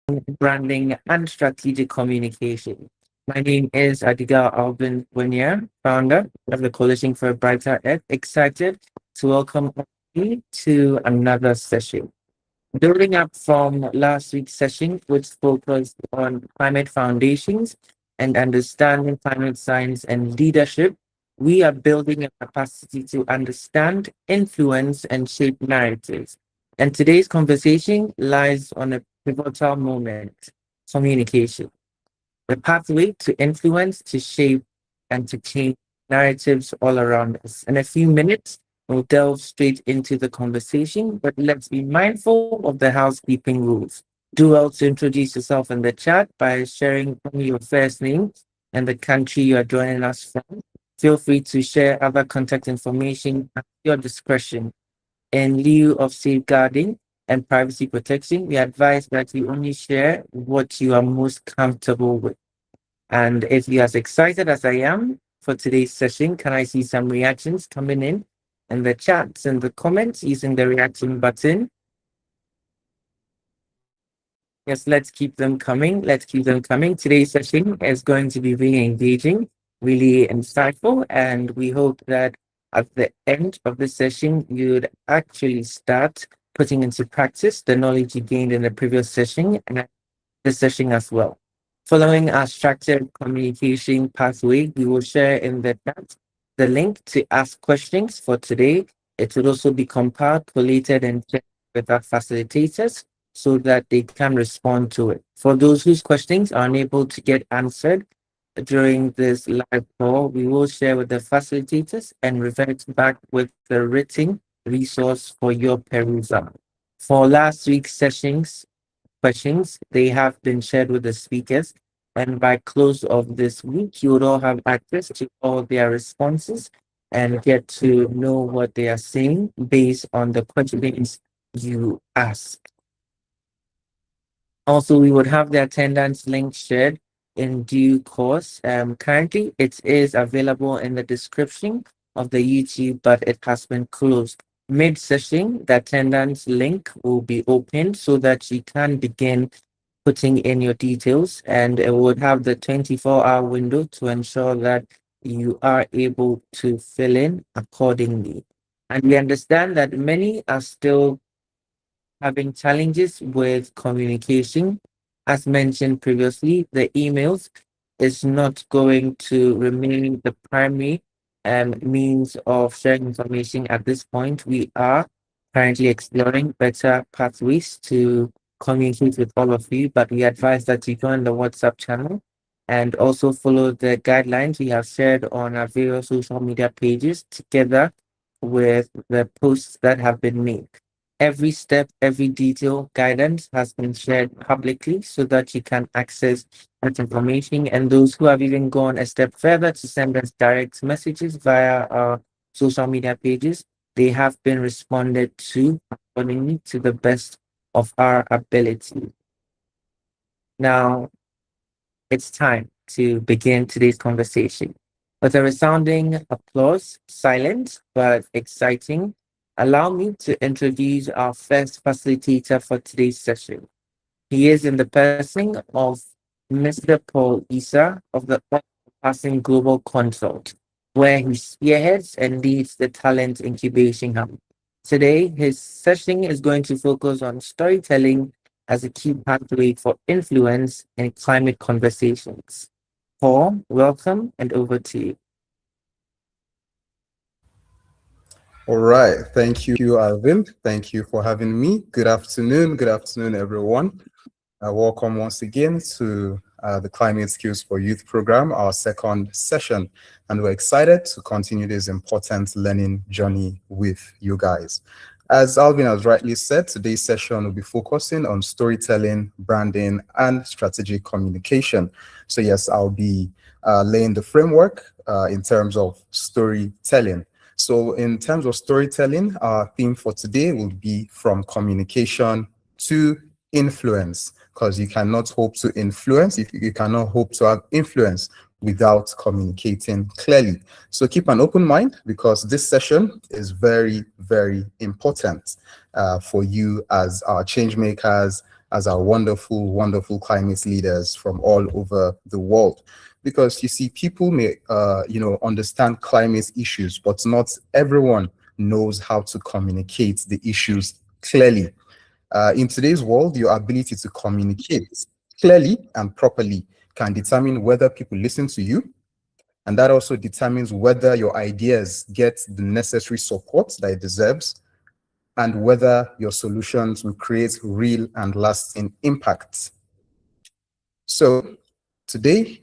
Branding, and Strategic Communication. My name is Adiga Alvin Winia, founder of the Coalition for a Brighter Earth. Excited to welcome you to another session. Building up from last week's session, which focused on climate foundations and understanding climate science and leadership, we are building a capacity to understand, influence, and shape narratives. And today's conversation lies on a pivotal moment: communication, the pathway to influence, to shape, and to change narratives all around us. In a few minutes, we'll delve straight into the conversation, but let's be mindful of the housekeeping rules. Do well to introduce yourself in the chat by sharing only your first name and the country you are joining us from. Feel free to share other contact information at your discretion. In lieu of safeguarding and privacy protection, we advise that you only share what you are most comfortable with. And if you're as excited as I am for today's session, can I see some reactions coming in the chats and the comments using the reaction button? Yes, let's keep them coming. Let's keep them coming. Today's session is going to be really engaging, really insightful, and we hope that at the end of the session, you'd actually start putting into practice the knowledge you gained in the previous session and this session as well. Following our structured communication pathway, we will share in the chat the link to ask questions for today. It will also be compiled, collated, and shared with our facilitators so that they can respond to it. For those whose questions are unable to get answered during this live call, we will share with the facilitators and revert back with the written resource for your perusal. For last week's sessions, questions, they have been shared with the speakers. And by close of this week, you would all have access to all their responses and get to know what they are saying based on the questions you ask. Also, we would have the attendance link shared in due course. Currently, it is available in the description of the YouTube, but it has been closed. Mid-session, the attendance link will be opened so that you can begin putting in your details, and it would have the 24-hour window to ensure that you are able to fill in accordingly. And we understand that many are still having challenges with communication. As mentioned previously, the emails is not going to remain the primary means of sharing information at this point. We are currently exploring better pathways to communicate with all of you, but we advise that you join the WhatsApp channel and also follow the guidelines we have shared on our various social media pages together with the posts that have been made. Every step, every detail guidance has been shared publicly so that you can access that information. And those who have even gone a step further to send us direct messages via our social media pages, they have been responded to accordingly to the best of our ability. Now, it's time to begin today's conversation. With a resounding applause, silent but exciting, allow me to introduce our first facilitator for today's session. He is in the person of Mr. Paul Issa of the Passing Global Consult, where he spearheads and leads the Talent Incubation Hub. Today, his session is going to focus on storytelling as a key pathway for influence in climate conversations. Paul, welcome and over to you. All right. Thank you, Alvin. Thank you for having me. Good afternoon, everyone. Welcome once again to the Climate Skills for Youth program, our second session. And we're excited to continue this important learning journey with you guys. As Alvin has rightly said, today's session will be focusing on storytelling, branding, and strategic communication. So yes, I'll be laying the framework in terms of storytelling. So in terms of storytelling, our theme for today will be from communication to influence, because you cannot hope to influence, if you cannot hope to have influence without communicating clearly. So keep an open mind, because this session is very, very important for you as our change makers, as our wonderful, wonderful climate leaders from all over the world. Because you see, people may, understand climate issues, but not everyone knows how to communicate the issues clearly. In today's world, your ability to communicate clearly and properly can determine whether people listen to you, and that also determines whether your ideas get the necessary support that it deserves, and whether your solutions will create real and lasting impact. So today,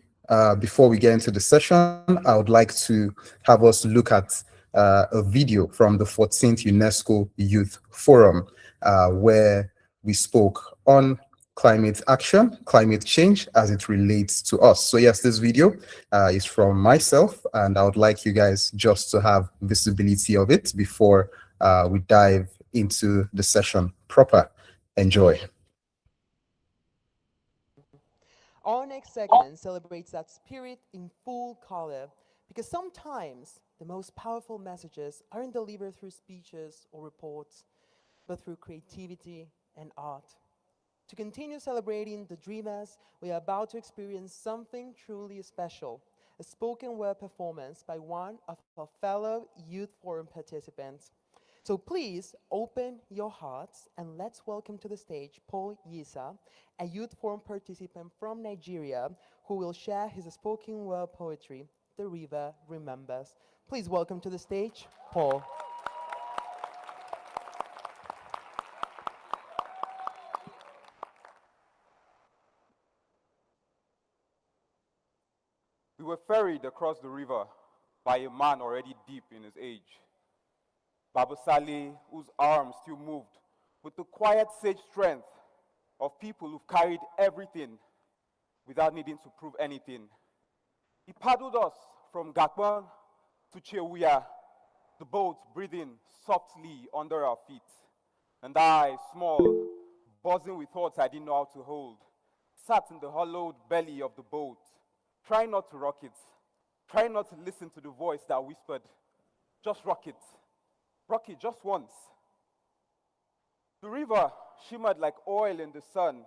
before we get into the session, I would like to have us look at a video from the 14th UNESCO Youth Forum, where we spoke on climate action, climate change as it relates to us. So yes, this video is from myself, and I would like you guys just to have visibility of it before we dive into the session proper. Enjoy. Our next segment celebrates that spirit in full color because sometimes the most powerful messages aren't delivered through speeches or reports, but through creativity and art. To continue celebrating the dreamers, we are about to experience something truly special, a spoken word performance by one of our fellow Youth Forum participants. So please open your hearts and let's welcome to the stage Paul Yisa, a Youth Forum participant from Nigeria who will share his spoken word poetry, The River Remembers. Please welcome to the stage Paul. We were ferried across the river by a man already deep in his age. Baba Saleh, whose arms still moved with the quiet sage strength of people who've carried everything without needing to prove anything. He paddled us from Gakban to Chewuya, the boat breathing softly under our feet. And I, small, buzzing with thoughts I didn't know how to hold, sat in the hollowed belly of the boat, trying not to rock it, trying not to listen to the voice that whispered, just rock it just once. The river shimmered like oil in the sun,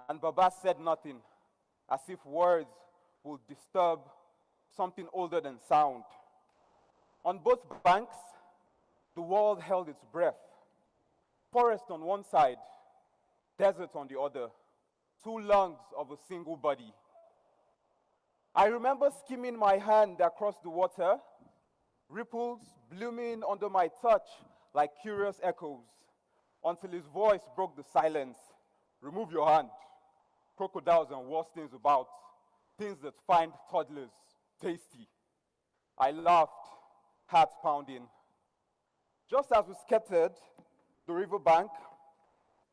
and Baba said nothing, as if words would disturb something older than sound. On both banks, the world held its breath. Forest on one side, desert on the other, two lungs of a single body. I remember skimming my hand across the water, ripples blooming under my touch like curious echoes, until his voice broke the silence. Remove your hand. Crocodiles and worse things about, things that find toddlers tasty. I laughed, heart pounding. Just as we skirted the riverbank,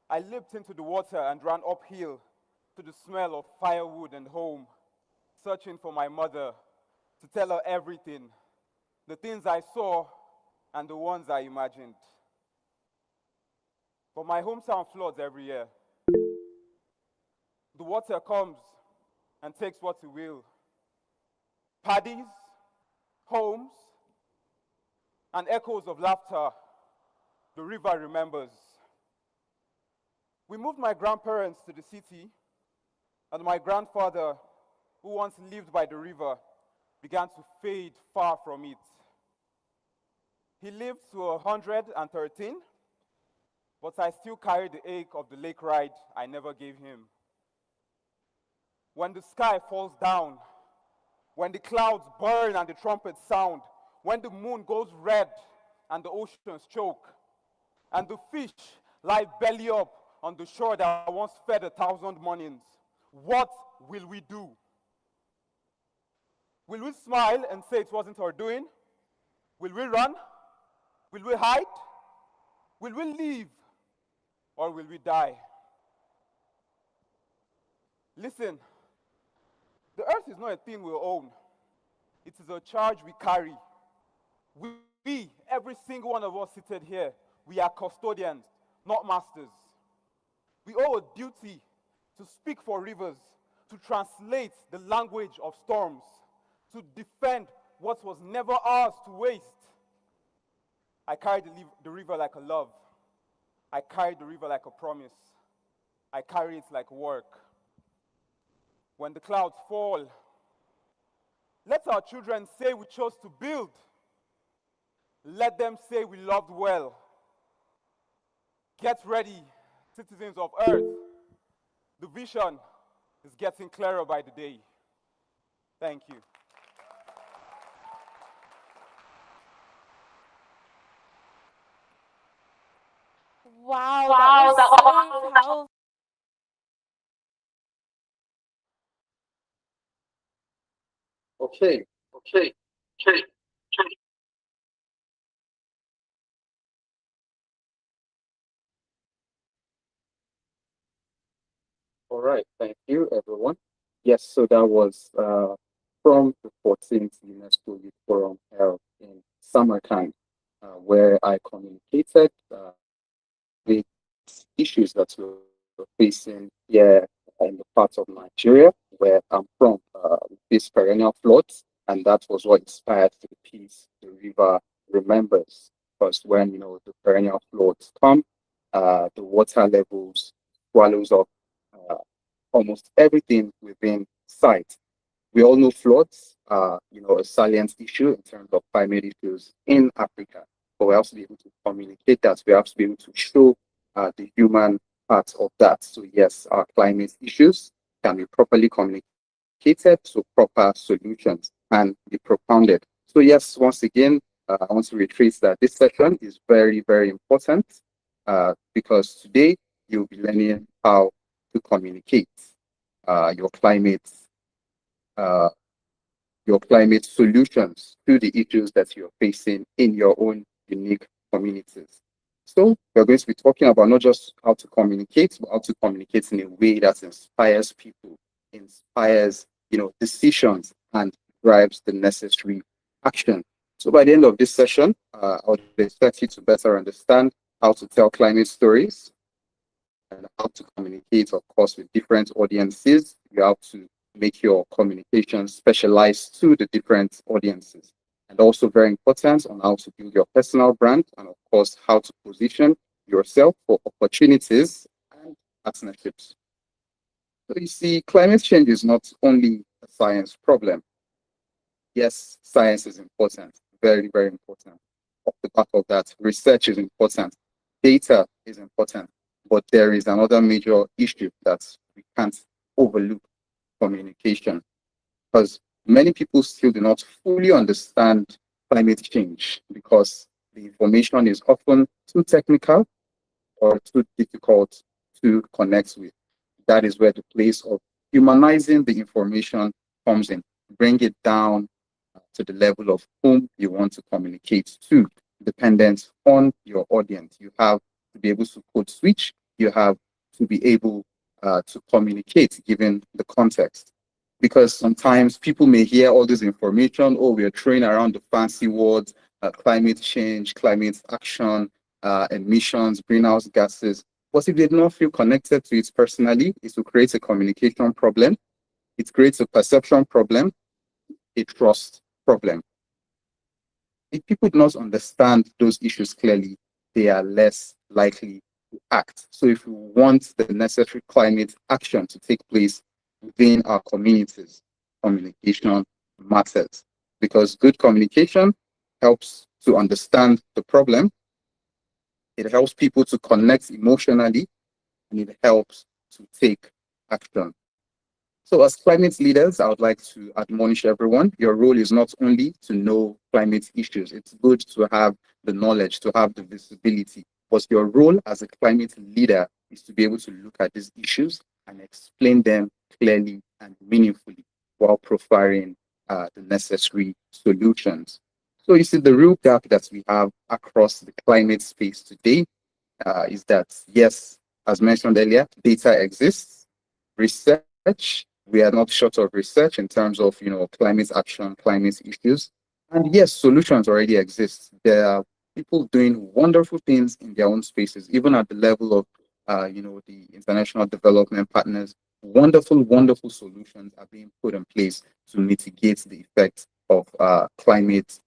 I leaped into the water and ran uphill to the smell of firewood and home, searching for my mother to tell her everything, the things I saw and the ones I imagined. But my hometown floods every year. The water comes and takes what it will. Paddies, homes, and echoes of laughter, the river remembers. We moved my grandparents to the city, and my grandfather, who once lived by the river, began to fade far from it. He lived to 113, but I still carry the ache of the lake ride I never gave him. When the sky falls down, when the clouds burn and the trumpets sound, when the moon goes red and the oceans choke, and the fish lie belly up on the shore that once fed 1,000 mornings, what will we do? Will we smile and say it wasn't our doing? Will we run? Will we hide? Will we leave? Or will we die? Listen, the earth is not a thing we own. It is a charge we carry. We, every single one of us seated here, we are custodians, not masters. We owe a duty to speak for rivers, to translate the language of storms, to defend what was never ours to waste. I carry the river like a love. I carry the river like a promise. I carry it like work. When the clouds fall, let our children say we chose to build. Let them say we loved well. Get ready, citizens of Earth. The vision is getting clearer by the day. Thank you. Wow, that was so powerful. Okay, okay, okay. All right, thank you, everyone. Yes, so that was from the 14th UNESCO Youth Forum held in summertime, where I communicated the issues that we're facing here in the parts of Nigeria, where I'm from, these perennial floods, and that was what inspired the piece, The River Remembers. Because when, the perennial floods come, the water levels swallows up uh, almost everything within sight. We all know floods are, a salient issue in terms of climate issues in Africa, but we have to be able to communicate that. We have to be able to show the human part of that. So yes, our climate issues can be properly communicated, so proper solutions can be propounded. So yes, once again, I want to reiterate that this session is very, very important because today you'll be learning how to communicate your climate uh, your climate solutions to the issues that you're facing in your own unique communities. So we're going to be talking about not just how to communicate, but how to communicate in a way that inspires people, inspires, decisions, and drives the necessary action. So by the end of this session, I would expect you to better understand how to tell climate stories, and how to communicate, of course, with different audiences. You have to make your communication specialized to the different audiences. And also very important on how to build your personal brand and, of course, how to position yourself for opportunities and partnerships. So you see, climate change is not only a science problem. Yes, science is important, very, very important. Off the back of that, research is important, data is important, but there is another major issue that we can't overlook: communication. Because many people still do not fully understand climate change because the information is often too technical or too difficult to connect with. That is where the place of humanizing the information comes in. Bring it down to the level of whom you want to communicate to, dependent on your audience. You have to be able to code switch. You have to be able to communicate given the context. Because sometimes people may hear all this information, oh, we are throwing around the fancy words, climate change, climate action, emissions, greenhouse gases. But if they do not feel connected to it personally, it will create a communication problem. It creates a perception problem, a trust problem. If people do not understand those issues clearly, they are less likely to act. So if we want the necessary climate action to take place within our communities, communication matters, because good communication helps to understand the problem. It helps people to connect emotionally, and it helps to take action. So as climate leaders, I would like to admonish everyone, your role is not only to know climate issues. It's good to have the knowledge, to have the visibility, but your role as a climate leader is to be able to look at these issues and explain them clearly and meaningfully while providing the necessary solutions. So you see, the real gap that we have across the climate space today is that, yes, as mentioned earlier, data exists, research, we are not short of research in terms of, climate action, climate issues. And yes, solutions already exist. There are people doing wonderful things in their own spaces, even at the level of, the international development partners. Wonderful, wonderful solutions are being put in place to mitigate the effects of climate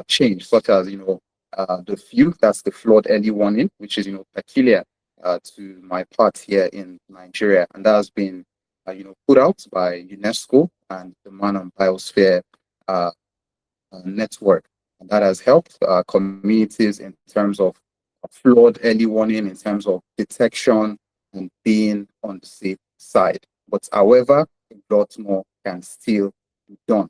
change, such as, the few, that's the flood early warning, which is, peculiar to my part here in Nigeria, and that has been, put out by UNESCO and the Man on Biosphere uh, network. And that has helped communities in terms of flood early warning, in terms of detection and being on the safe side. But however, a lot more can still be done.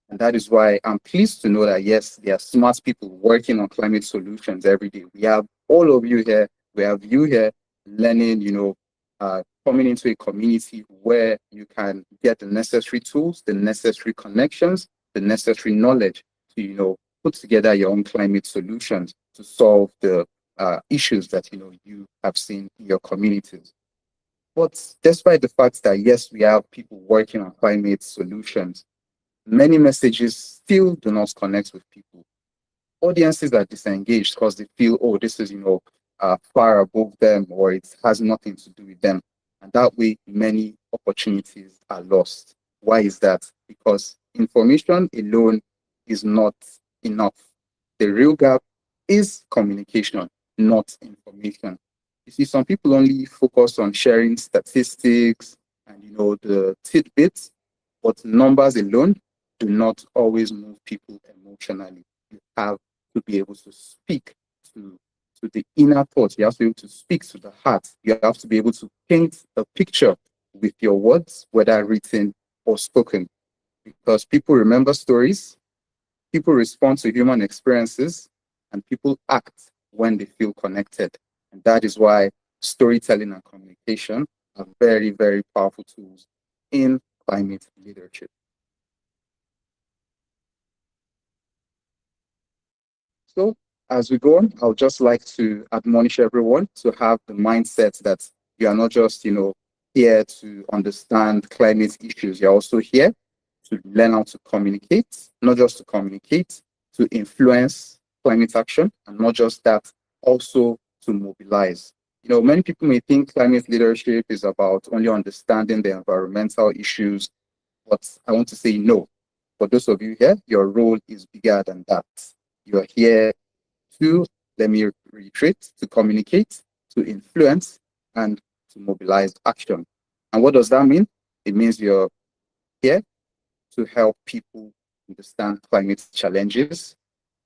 And that is why I'm pleased to know that, yes, there are smart people working on climate solutions every day. We have all of you here. We have you here learning, coming into a community where you can get the necessary tools, the necessary connections, the necessary knowledge to, put together your own climate solutions to solve the issues that, you have seen in your communities. But despite the fact that, yes, we have people working on climate solutions, many messages still do not connect with people. Audiences are disengaged because they feel, oh, this is, far above them, or it has nothing to do with them. And that way, many opportunities are lost. Why is that? Because information alone is not enough. The real gap is communication, not information. You see, some people only focus on sharing statistics and, the tidbits, but numbers alone do not always move people emotionally. You have to be able to speak to, to the inner thoughts. You have to be able to speak to the heart. You have to be able to paint a picture with your words, whether written or spoken. Because people remember stories, people respond to human experiences, and people act when they feel connected. And that is why storytelling and communication are very, very powerful tools in climate leadership. So as we go on, I would just like to admonish everyone to have the mindset that you are not just, here to understand climate issues. You're also here to learn how to communicate, not just to communicate, to influence climate action, and not just that, also to mobilize. Many people may think climate leadership is about only understanding the environmental issues, but I want to say no. For those of you here, your role is bigger than that. You're here to, let me reiterate, to communicate, to influence, and to mobilize action. And what does that mean? It means you're here to help people understand climate challenges.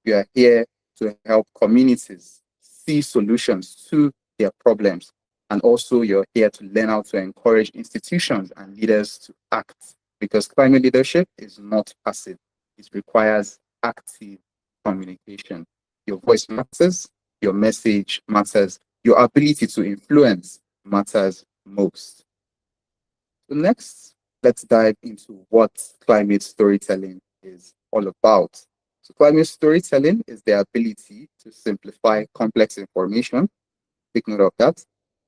You are here to help communities see solutions to their problems. And also, you're here to learn how to encourage institutions and leaders to act, because climate leadership is not passive, it requires active communication. Your voice matters, your message matters, your ability to influence matters most. So, next, let's dive into what climate storytelling is all about. So, climate storytelling is the ability to simplify complex information, take note of that,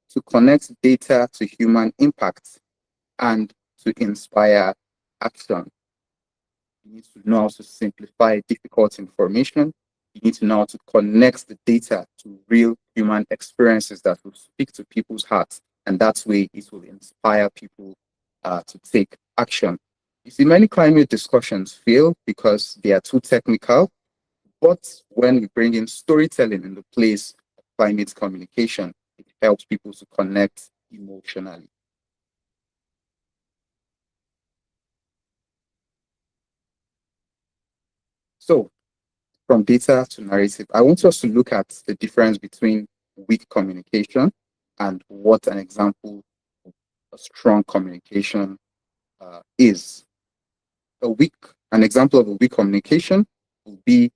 to connect data to human impact, and to inspire action. You need to know how to simplify difficult information. You need to know how to connect the data to real human experiences that will speak to people's hearts. And that way, it will inspire people to take action. You see, many climate discussions fail because they are too technical. But when we bring in storytelling in the place of climate communication, it helps people to connect emotionally. So, from data to narrative, I want us to look at the difference between weak communication and what an example of a strong communication is. An example of a weak communication would be,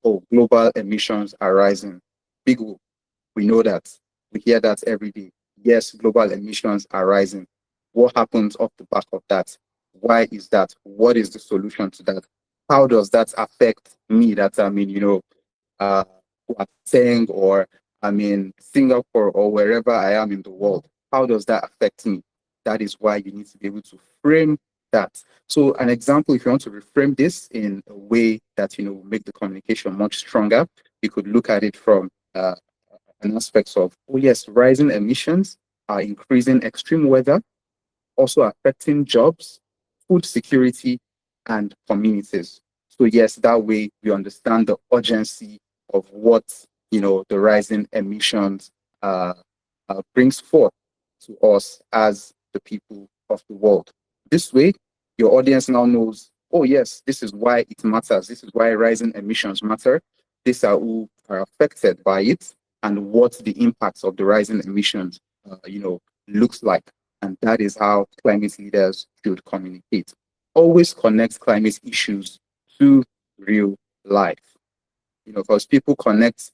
oh, global emissions are rising. Big whoop. We know that. We hear that every day. Yes, global emissions are rising. What happens off the back of that? Why is that? What is the solution to that? How does that affect me that I'm in, Guateng, or I'm in Singapore, or wherever I am in the world? How does that affect me? That is why you need to be able to frame that. So an example, if you want to reframe this in a way that, will make the communication much stronger, you could look at it from an aspect of, oh yes, rising emissions are increasing extreme weather, also affecting jobs, food security, and communities. So yes, that way we understand the urgency of what the rising emissions brings forth to us as the people of the world. This way, your audience now knows, oh yes, this is why it matters. This is why rising emissions matter. These are who are affected by it, and what the impacts of the rising emissions, looks like. And that is how climate leaders should communicate. Always connect climate issues to real life. Because people connect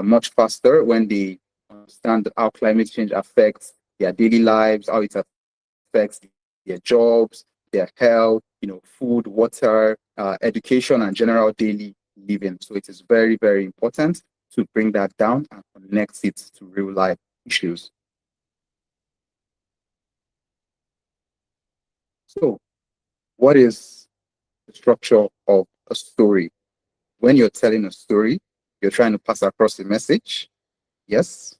much faster when they understand how climate change affects their daily lives, how it affects their jobs, their health, food, water, education, and general daily living. So it is very, very important to bring that down and connect it to real life issues. So, what is the structure of a story? When you're telling a story, you're trying to pass across a message. Yes.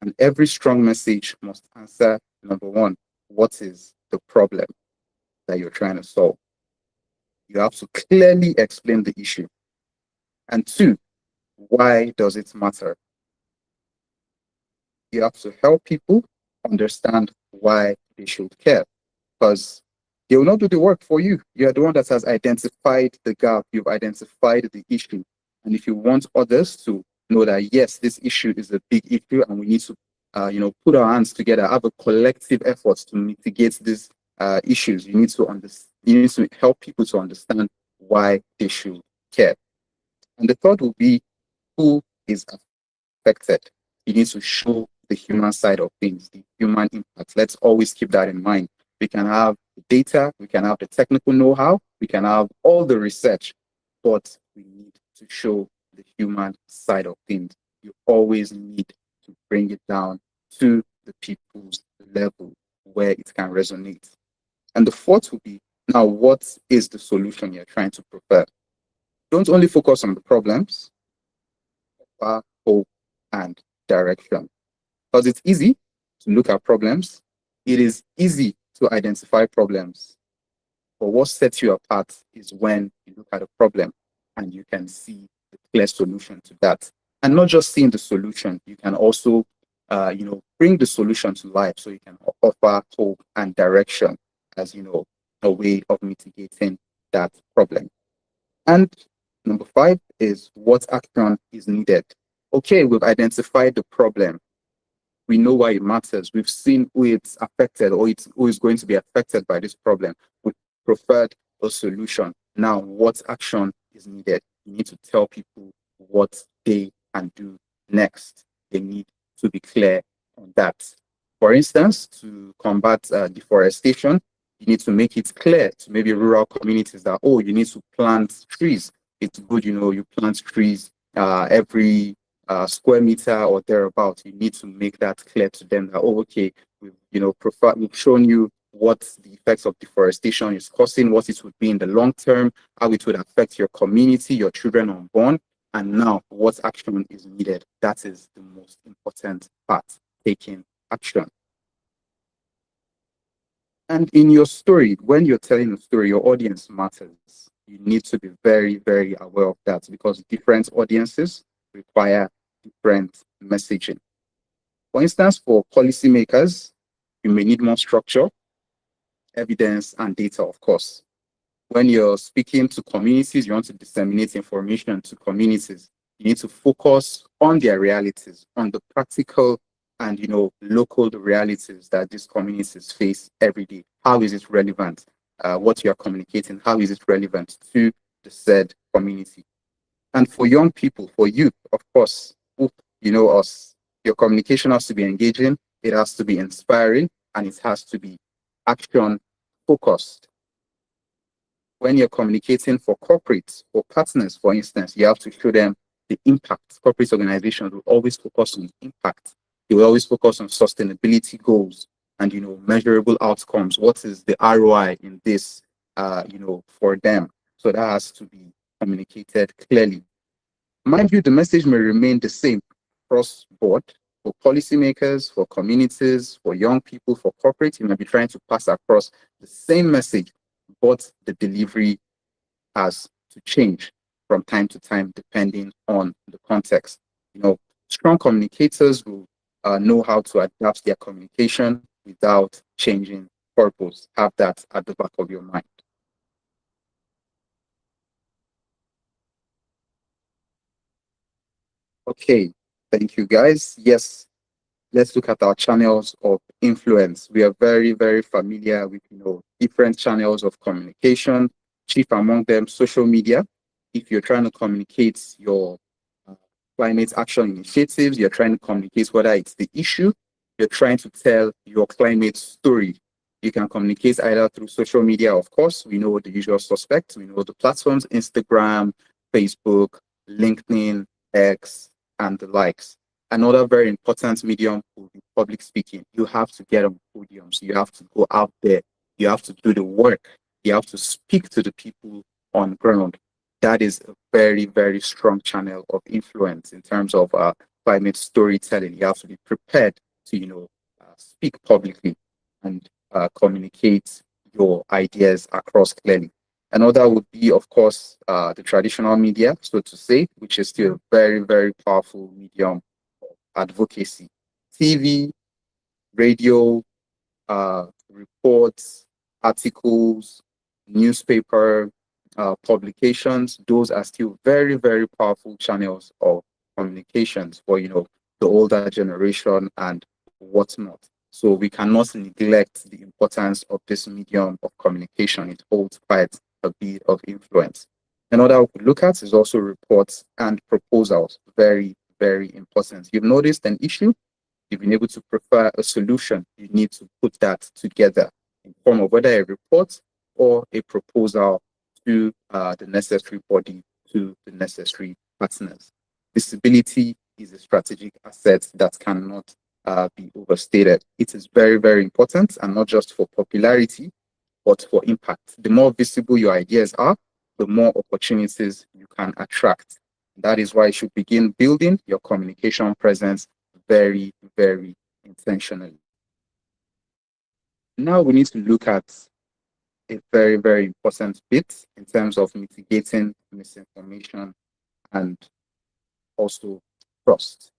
And every strong message must answer number one, what is the problem that you're trying to solve? You have to clearly explain the issue. And two, why does it matter? You have to help people understand why they should care, because they will not do the work for you. You're the one that has identified the gap, you've identified the issue. And if you want others to know that, yes, this issue is a big issue and we need to, put our hands together, have a collective effort to mitigate these issues, you need to help people to understand why they should care. And the third will be who is affected. You need to show the human side of things, the human impact. Let's always keep that in mind. We can have the data, we can have the technical know-how, we can have all the research, but we need to show the human side of things. You always need to bring it down to the people's level where it can resonate. And the fourth would be, now, what is the solution you're trying to provide? Don't only focus on the problems, but hope and direction. Because it's easy to look at problems. It is easy to identify problems. But what sets you apart is when you look at a problem and you can see the clear solution to that. And not just seeing the solution, you can also, bring the solution to life so you can offer hope and direction as, a way of mitigating that problem. And number five is what action is needed. Okay, we've identified the problem. We know why it matters. We've seen who it's affected or who is going to be affected by this problem. We preferred a solution. Now, what action is needed? You need to tell people what they can do next. They need to be clear on that. For instance, to combat deforestation, you need to make it clear to maybe rural communities that, oh, you need to plant trees. It's good, you plant trees every square meter or thereabout. You need to make that clear to them that, oh, okay, we've shown you what the effects of deforestation is causing, what it would be in the long term, how it would affect your community, your children unborn, and now what action is needed. That is the most important part, taking action. And in your story, when you're telling a story, your audience matters. You need to be very, very aware of that because different audiences require different messaging. For instance, for policymakers, you may need more structure, evidence, and data, of course. When you're speaking to communities, you want to disseminate information to communities. You need to focus on their realities, on the practical and local realities that these communities face every day. How is it relevant? What you are communicating, how is it relevant to the said community? And for young people, for youth, of course, who us, your communication has to be engaging, it has to be inspiring, and it has to be action focused. When you're communicating for corporates or partners, for instance, you have to show them the impact. Corporate organizations will always focus on impact. They will always focus on sustainability goals and measurable outcomes. What is the ROI in this for them? So that has to be communicated clearly. Mind you, the message may remain the same across board for policymakers, for communities, for young people, for corporate. You may be trying to pass across the same message, but the delivery has to change from time to time depending on the context. Strong communicators will know how to adapt their communication without changing purpose. Have that at the back of your mind. Okay, thank you guys. Yes, let's look at our channels of influence. We are very, very familiar with different channels of communication. Chief among them, social media. If you're trying to communicate your uh, climate action initiatives, you're trying to communicate whether it's the issue, you're trying to tell your climate story. You can communicate either through social media, of course. We know the usual suspects. We know the platforms: Instagram, Facebook, LinkedIn, X, and the likes. Another very important medium will be public speaking. You have to get on podiums. You have to go out there. You have to do the work. You have to speak to the people on ground. That is a very, very strong channel of influence in terms of climate storytelling. You have to be prepared to, speak publicly and communicate your ideas across clearly. Another would be, of course, the traditional media, so to say, which is still a very, very powerful medium advocacy. TV, radio, reports, articles, newspaper, publications, those are still very, very powerful channels of communications for, the older generation and whatnot. So we cannot neglect the importance of this medium of communication. It holds quite a bit of influence. Another we could look at is also reports and proposals. Very, very important. You've noticed an issue, you've been able to prefer a solution, you need to put that together in form of whether a report or a proposal to the necessary body, to the necessary partners. Visibility is a strategic asset that cannot be overstated. It is very, very important, and not just for popularity, but for impact. The more visible your ideas are, the more opportunities you can attract. That is why you should begin building your communication presence very, very intentionally. Now we need to look at a very, very important bit in terms of mitigating misinformation and also trust.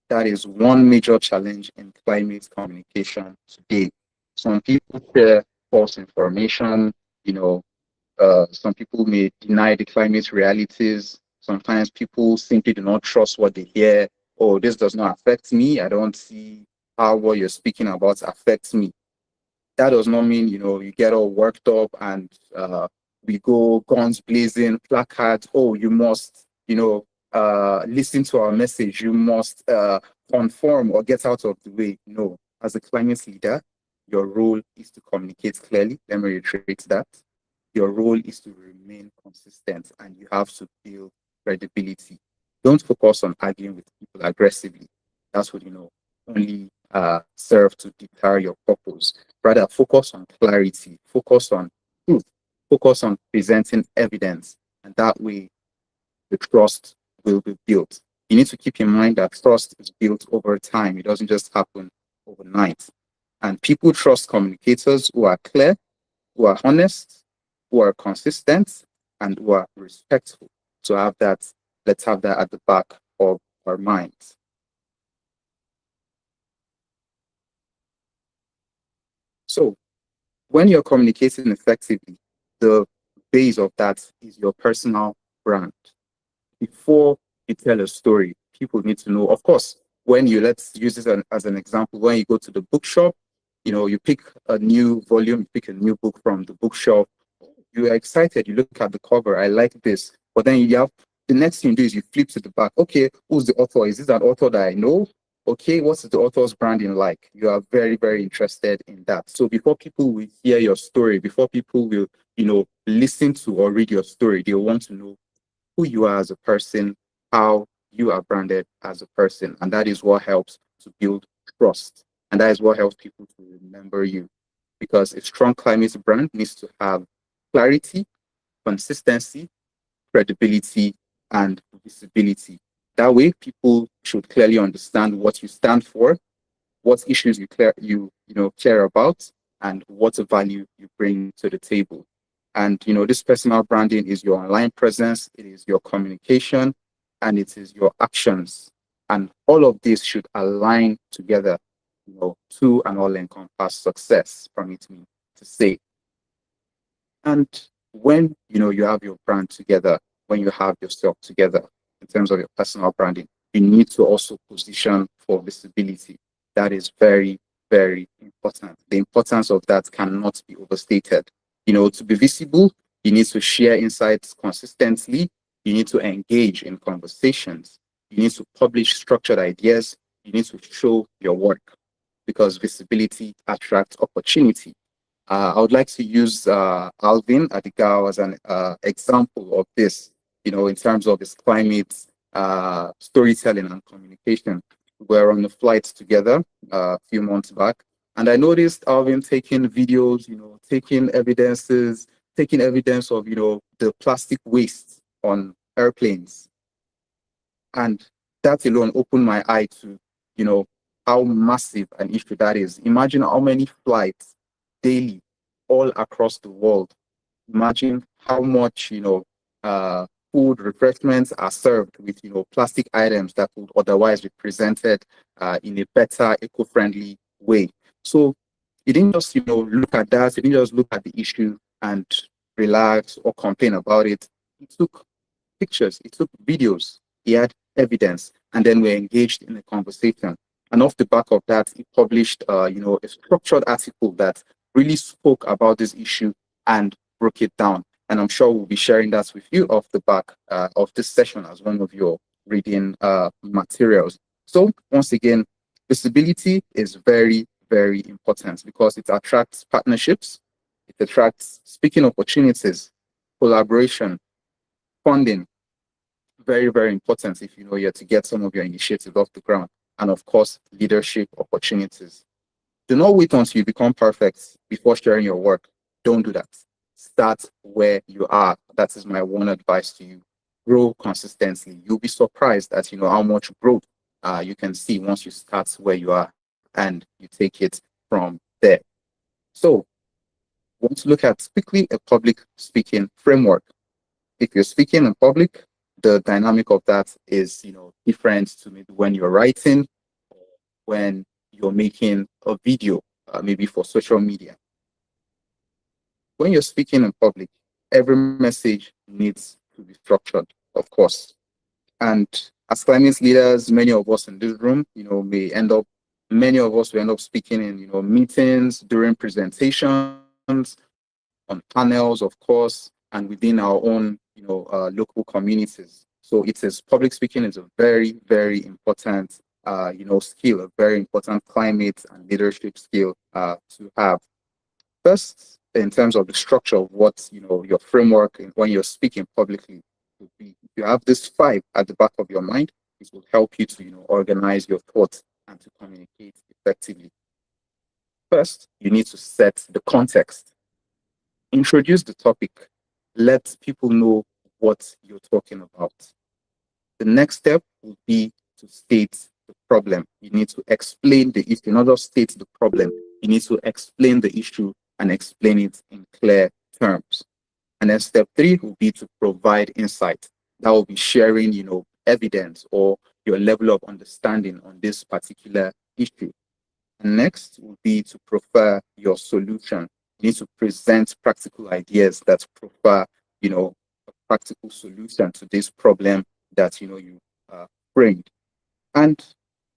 That is one major challenge in climate communication today. Some people share false information, some people may deny the climate realities. Sometimes people simply do not trust what they hear. Oh, this does not affect me. I don't see how what you're speaking about affects me. That does not mean, you get all worked up and we go guns blazing, placards. Oh, you must, listen to our message. You must conform or get out of the way. No, as a climate leader, your role is to communicate clearly. Let me reiterate that. Your role is to remain consistent and you have to build credibility. Don't focus on arguing with people aggressively. That's what, only serve to deter your purpose. Rather, focus on clarity, focus on truth, focus on presenting evidence. And that way, the trust will be built. You need to keep in mind that trust is built over time. It doesn't just happen overnight. And people trust communicators who are clear, who are honest, who are consistent, and who are respectful. So let's have that at the back of our minds. So when you're communicating effectively, the base of that is your personal brand. Before you tell a story, people need to know, of course, let's use this as an example, when you go to the bookshop, you pick a new volume, you pick a new book from the bookshelf, you are excited, you look at the cover, I like this, but then the next thing you do is you flip to the back. Okay, who's the author? Is this an author that I know? Okay, what's the author's branding like? You are very, very interested in that. So before people will hear your story, before people will, listen to or read your story, they want to know who you are as a person, how you are branded as a person. And that is what helps to build trust. And that is what helps people to remember you. Because a strong climate brand needs to have clarity, consistency, credibility, and visibility. That way, people should clearly understand what you stand for, what issues care about, and what value you bring to the table. And this personal branding is your online presence, it is your communication, and it is your actions. And all of this should align together, to an all-encompass success, permit me to say. And when you have your brand together, when you have yourself together in terms of your personal branding, you need to also position for visibility. That is very, very important. The importance of that cannot be overstated. To be visible, you need to share insights consistently. You need to engage in conversations. You need to publish structured ideas. You need to show your work because visibility attracts opportunity. I would like to use Alvin Adigao as an example of this, in terms of his climate storytelling and communication. We were on the flight together a few months back, and I noticed Alvin taking videos, taking evidence of, the plastic waste on airplanes. And that alone opened my eye to, how massive an issue that is. Imagine how many flights daily all across the world. Imagine how much, food, refreshments are served with, plastic items that would otherwise be presented in a better eco-friendly way. So he didn't just, look at that. He didn't just look at the issue and relax or complain about it. He took pictures, he took videos, he had evidence, and then we engaged in a conversation. And off the back of that, he published, a structured article that really spoke about this issue and broke it down. And I'm sure we'll be sharing that with you off the back of this session as one of your reading materials. So once again, visibility is very, very important because it attracts partnerships, it attracts speaking opportunities, collaboration, funding. Very, very important if you're to get some of your initiatives off the ground. And of course, leadership opportunities. Do not wait until you become perfect before sharing your work. Don't do that. Start where you are. That is my one advice to you. Grow consistently. You'll be surprised at how much growth you can see once you start where you are and you take it from there. So, want to look at quickly a public speaking framework. If you're speaking in public, the dynamic of that is different to maybe when you're writing or when you're making a video, maybe for social media. When you're speaking in public, every message needs to be structured, of course. And as climate leaders, many of us in this room, many of us will end up speaking in, meetings, during presentations, on panels, of course, and within our own, local communities. So public speaking is a very, very important, skill, a very important climate and leadership skill to have. First, in terms of the structure of what your framework and when you're speaking publicly would be, if you have this five at the back of your mind, it will help you to organize your thoughts and to communicate effectively. First, you need to set the context. Introduce the topic. Let people know what you're talking about. The next step would be to state the problem. You need to explain the issue, not just state the problem. You need to explain the issue and explain it in clear terms. And then step three will be to provide insight. That will be sharing, evidence or your level of understanding on this particular issue. And next will be to prefer your solution. You need to present practical ideas that prefer, a practical solution to this problem that you framed. And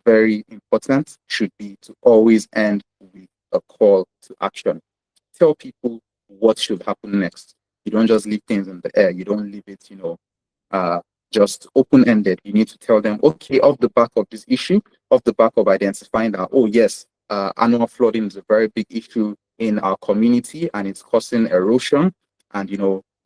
very important should be to always end with a call to action. Tell people what should happen next. You don't just leave things in the air. You don't leave it, uh, just open-ended. You need to tell them, okay, off the back of this issue, off the back of identifying that, oh yes, annual flooding is a very big issue in our community and it's causing erosion. And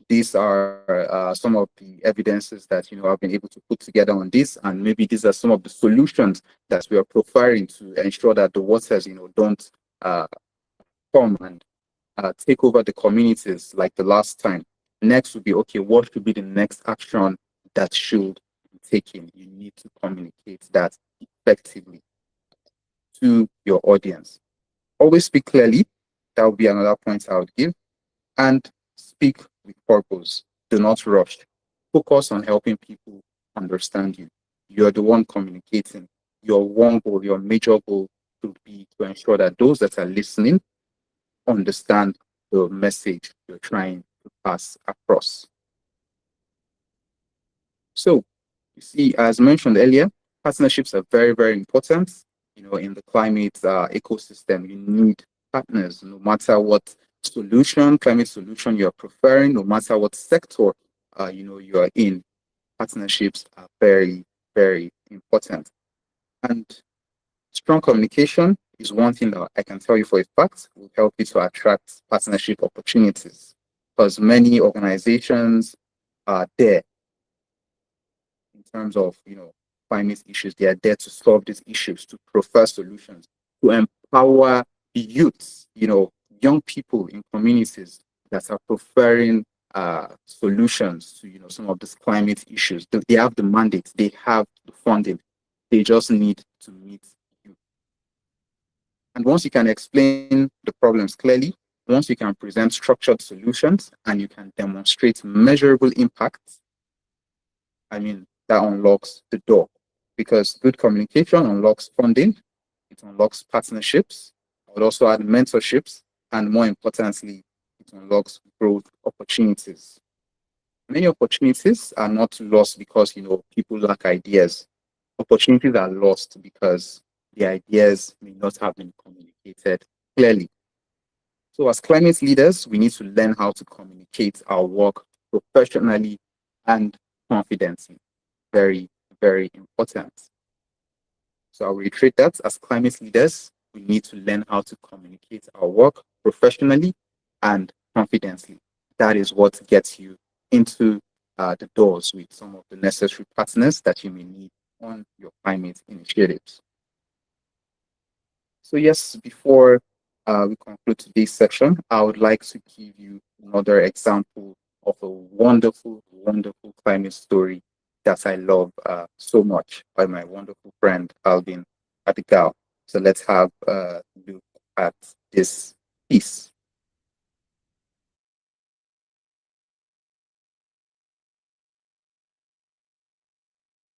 these are some of the evidences that I've been able to put together on this, and maybe these are some of the solutions that we are profiling to ensure that the waters don't come and take over the communities like the last time. Next would be, okay, what should be the next action that should be taken? You need to communicate that effectively to your audience. Always speak clearly. That would be another point I would give. And speak with purpose. Do not rush. Focus on helping people understand you. you're the one communicating. Your one goal, your major goal should be to ensure that those that are listening understand the message you're trying to pass across. So, you see, as mentioned earlier, partnerships are very, very important. In the climate ecosystem, you need partners, no matter what climate solution you're preferring, no matter what sector, you are in. Partnerships are very, very important. And strong communication is one thing that I can tell you for a fact will help you to attract partnership opportunities, because many organizations are there in terms of climate issues. They are there to solve these issues, to prefer solutions, to empower the youths, young people in communities that are preferring solutions to some of these climate issues. They have the mandate, they have the funding, they just need to meet you. And once you can explain the problems clearly, once you can present structured solutions, and you can demonstrate measurable impacts, that unlocks the door, because good communication unlocks funding, it unlocks partnerships, I would also add mentorships, and more importantly, it unlocks growth opportunities. Many opportunities are not lost because people lack ideas. Opportunities are lost because the ideas may not have been communicated clearly. So as climate leaders, we need to learn how to communicate our work professionally and confidently. Very, very important. So I'll reiterate that as climate leaders, we need to learn how to communicate our work professionally and confidently. That is what gets you into the doors with some of the necessary partners that you may need on your climate initiatives. So yes, before we conclude today's section, I would like to give you another example of a wonderful, wonderful climate story that I love so much by my wonderful friend, Alvin Abigail. So let's have a look at this piece.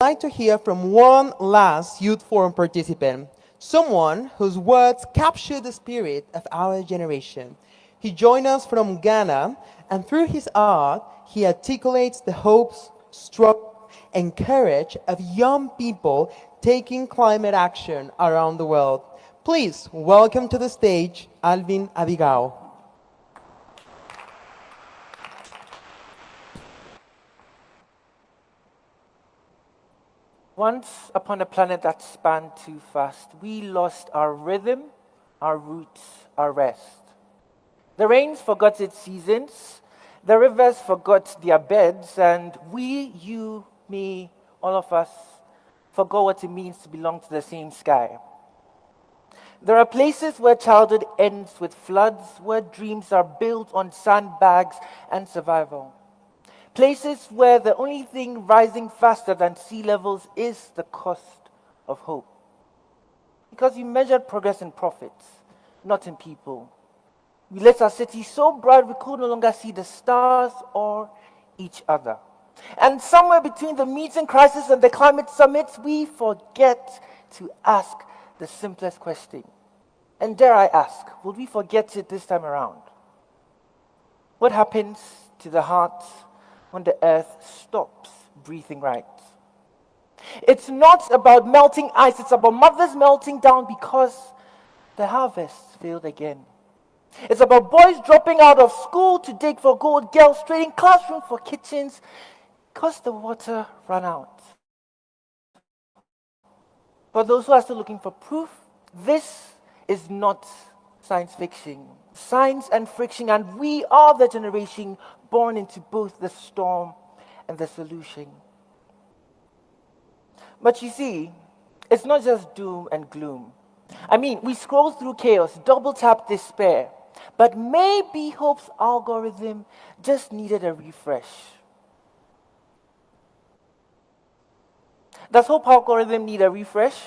I'd like to hear from one last Youth Forum participant, someone whose words capture the spirit of our generation. He joined us from Ghana, and through his art, he articulates the hopes, struggle, and courage of young people taking climate action around the world. Please welcome to the stage Alvin Abigail. Once upon a planet that spanned too fast, we lost our rhythm, our roots, our rest. The rains forgot its seasons, the rivers forgot their beds, and we, you, me, all of us, forgot what it means to belong to the same sky. There are places where childhood ends with floods, where dreams are built on sandbags and survival. Places where the only thing rising faster than sea levels is the cost of hope. Because we measured progress in profits, not in people. We let our city so bright we could no longer see the stars or each other. And somewhere between the meeting crisis and the climate summits, we forget to ask the simplest question. And dare I ask, will we forget it this time around? What happens to the heart when the earth stops breathing right? It's not about melting ice, it's about mothers melting down because the harvest failed again. It's about boys dropping out of school to dig for gold, girls trading classrooms for kitchens because the water ran out. For those who are still looking for proof, this is not science fiction. Science and friction, and we are the generation born into both the storm and the solution. But you see, it's not just doom and gloom. We scroll through chaos, double tap despair, but maybe Hope's algorithm just needed a refresh. Does Hope algorithm need a refresh?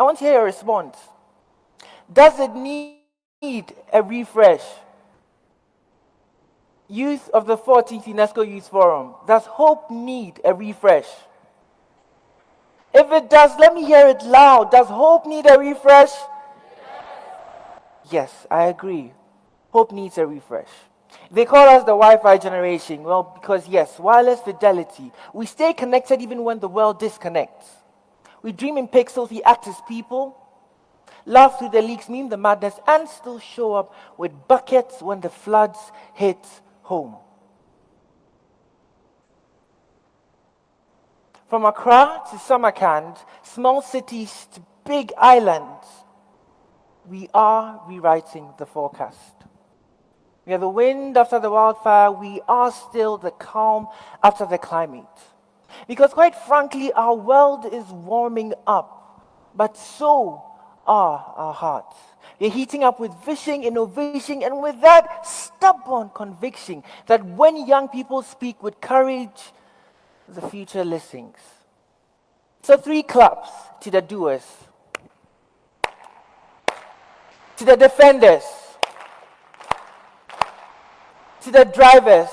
I want to hear your response. Does it need a refresh? Youth of the 14th UNESCO Youth Forum, does Hope need a refresh? If it does, let me hear it loud. Does hope need a refresh? Yes, I agree. Hope needs a refresh. They call us the Wi-Fi generation. Well, because yes, wireless fidelity. We stay connected even when the world disconnects. We dream in pixels, we act as people, laugh through the leaks, meme the madness, and still show up with buckets when the floods hit home. From Accra to Samarkand, small cities to big islands, we are rewriting the forecast. We are the wind after the wildfire, we are still the calm after the climate. Because quite frankly, our world is warming up, but so are our hearts. We're heating up with vision, innovation, and with that stubborn conviction that when young people speak with courage, the future listens. So 3 claps to the doers, to the defenders, to the drivers,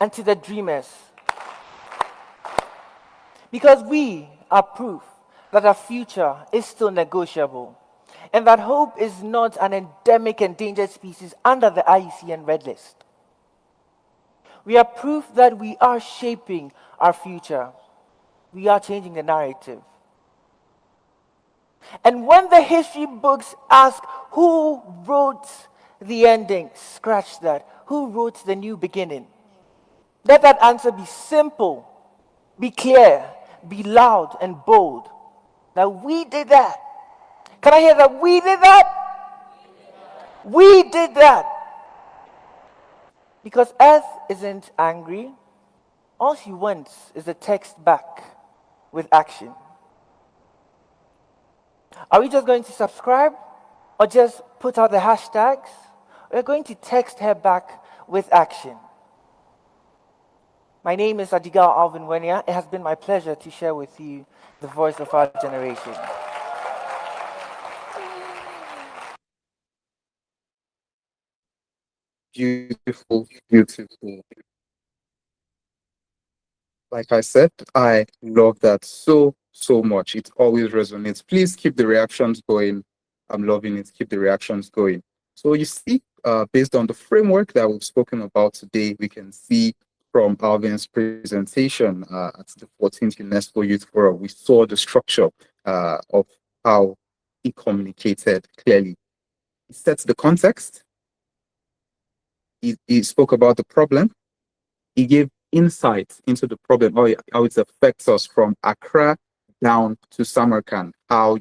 and to the dreamers. Because we are proof that our future is still negotiable and that hope is not an endemic endangered species under the IUCN Red List. We are proof that we are shaping our future. We are changing the narrative. And when the history books ask who wrote the ending, scratch that. Who wrote the new beginning? Let that answer be simple, be clear, be loud and bold. That we did that. Can I hear that? We did that? We did that. Because Earth isn't angry. All she wants is a text back with action. Are we just going to subscribe or just put out the hashtags? We're going to text her back with action. My name is Adigal Alvin Wenia. It has been my pleasure to share with you the voice of our generation. Beautiful, beautiful. Like I said, I love that so, so much. It always resonates. Please keep the reactions going. I'm loving it. Keep the reactions going. So you see, based on the framework that we've spoken about today, we can see from Alvin's presentation at the 14th UNESCO Youth Forum, we saw the structure of how he communicated clearly. He sets the context. He spoke about the problem. He gave insight into the problem, how it affects us from Accra down to Samarkand, how,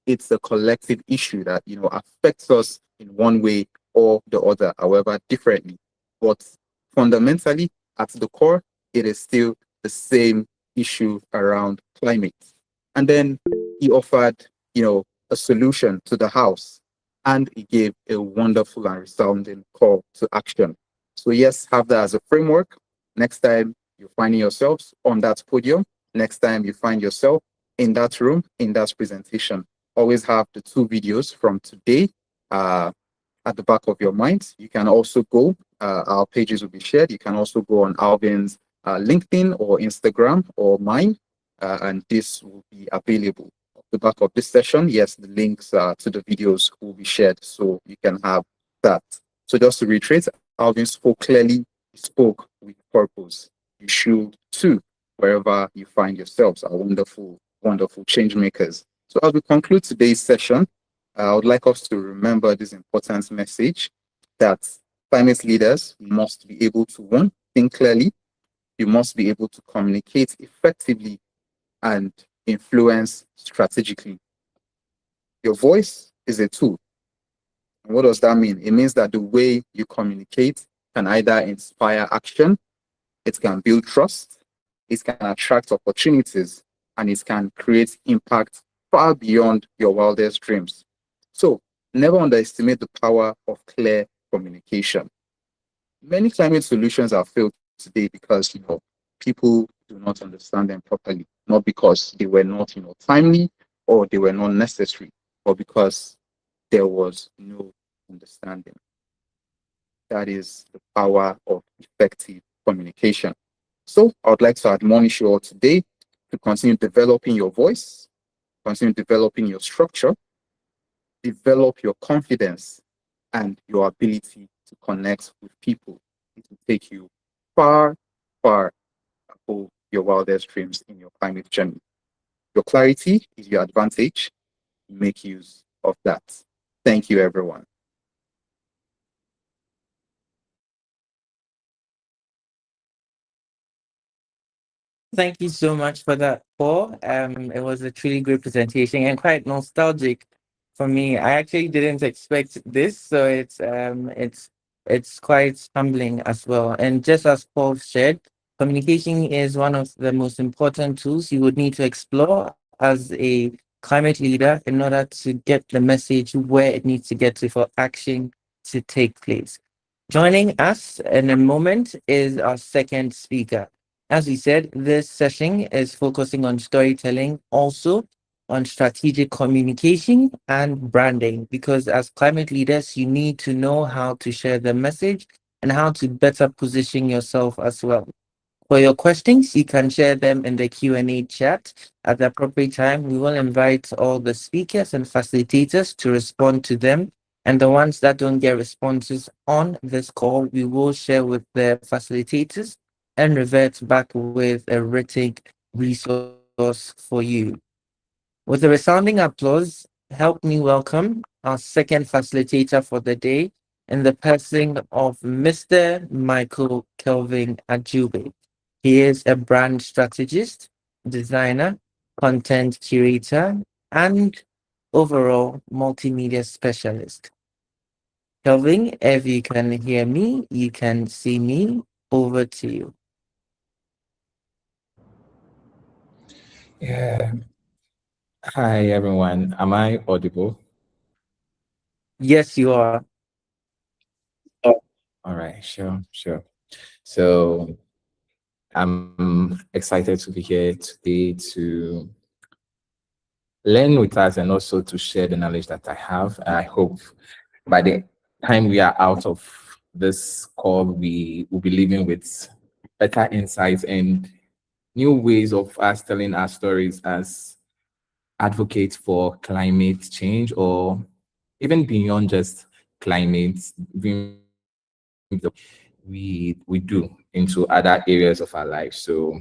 it's a collective issue that, affects us in one way or the other, however, differently. But fundamentally, at the core, it is still the same issue around climate. And then he offered, a solution to the house, and he gave a wonderful and resounding call to action. So yes, have that as a framework. Next time you're finding yourselves on that podium, next time you find yourself in that room, in that presentation, always have the 2 videos from today at the back of your mind. You can also go, our pages will be shared. You can also go on Alvin's LinkedIn or Instagram or mine, and this will be available. At the back of this session, yes, the links to the videos will be shared, so you can have that. So just to reiterate, Alvin spoke clearly, he spoke with purpose. You should too, wherever you find yourselves, are wonderful, wonderful change makers. So as we conclude today's session, I would like us to remember this important message that climate leaders must be able to, 1, think clearly, you must be able to communicate effectively and influence strategically. Your voice is a tool. And what does that mean? It means that the way you communicate can either inspire action, it can build trust, it can attract opportunities, and it can create impact far beyond your wildest dreams. So never underestimate the power of clear communication. Many climate solutions are failed today because people do not understand them properly, not because they were not timely or they were not necessary, but because there was no understanding. That is the power of effective communication. So I would like to admonish you all today to continue developing your voice, continue developing your structure, develop your confidence and your ability to connect with people. It will take you far, far above your wildest dreams in your climate journey. Your clarity is your advantage. Make use of that. Thank you, everyone. Thank you so much for that, Paul. It was a truly great presentation and quite nostalgic for me. I actually didn't expect this, so it's quite humbling as well. And just as Paul said, communication is one of the most important tools you would need to explore as a climate leader in order to get the message where it needs to get to for action to take place. Joining us in a moment is our second speaker. As we said, this session is focusing on storytelling, also on strategic communication and branding, because as climate leaders, you need to know how to share the message and how to better position yourself as well. For your questions, you can share them in the Q&A chat. At the appropriate time, we will invite all the speakers and facilitators to respond to them. And the ones that don't get responses on this call, we will share with the facilitators and revert back with a written resource for you. With a resounding applause, help me welcome our second facilitator for the day in the person of Mr. Michael Kelvin Ajube. He is a brand strategist, designer, content curator, and overall multimedia specialist. Kelvin, if you can hear me, you can see me. Over to you. Yeah. Hi, everyone. Am I audible? Yes, you are. All right, sure. So I'm excited to be here today to learn with us and also to share the knowledge that I have. I hope by the time we are out of this call, we will be living with better insights and new ways of us telling our stories as advocates for climate change or even beyond just climate, we do into other areas of our life. So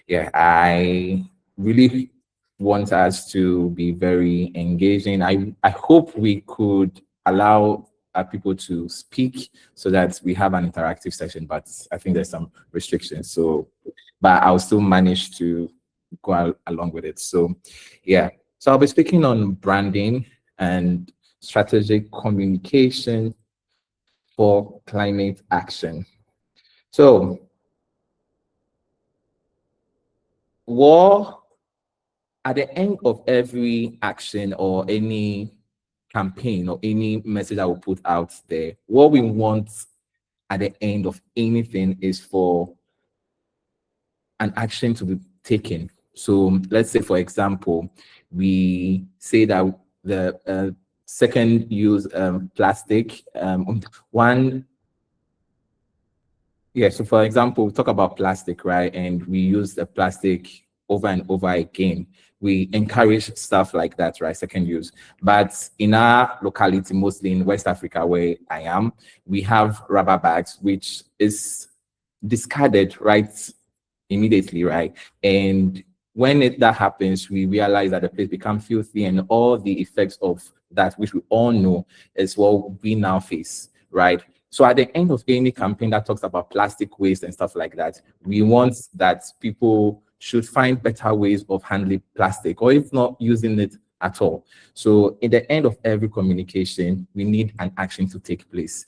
yeah, I really want us to be very engaging. I hope we could allow our people to speak so that we have an interactive session, but I think there's some restrictions. So, but I'll still manage to go along with it. So yeah, so I'll be speaking on branding and strategic communication for climate action. So war at the end of every action or any campaign or any message that we put out there, what we want at the end of anything is for an action to be taken. So let's say, for example, we say that the second use plastic, one yeah, so for example, we talk about plastic, right? And we use the plastic over and over again. We encourage stuff like that, right? Second use. But in our locality, mostly in West Africa, where I am, we have rubber bags, which is discarded right immediately, right? And when that happens, we realize that the place becomes filthy and all the effects of that, which we all know, is what we now face, right? So at the end of any campaign that talks about plastic waste and stuff like that, we want that people should find better ways of handling plastic, or if not using it at all. So in the end of every communication, we need an action to take place.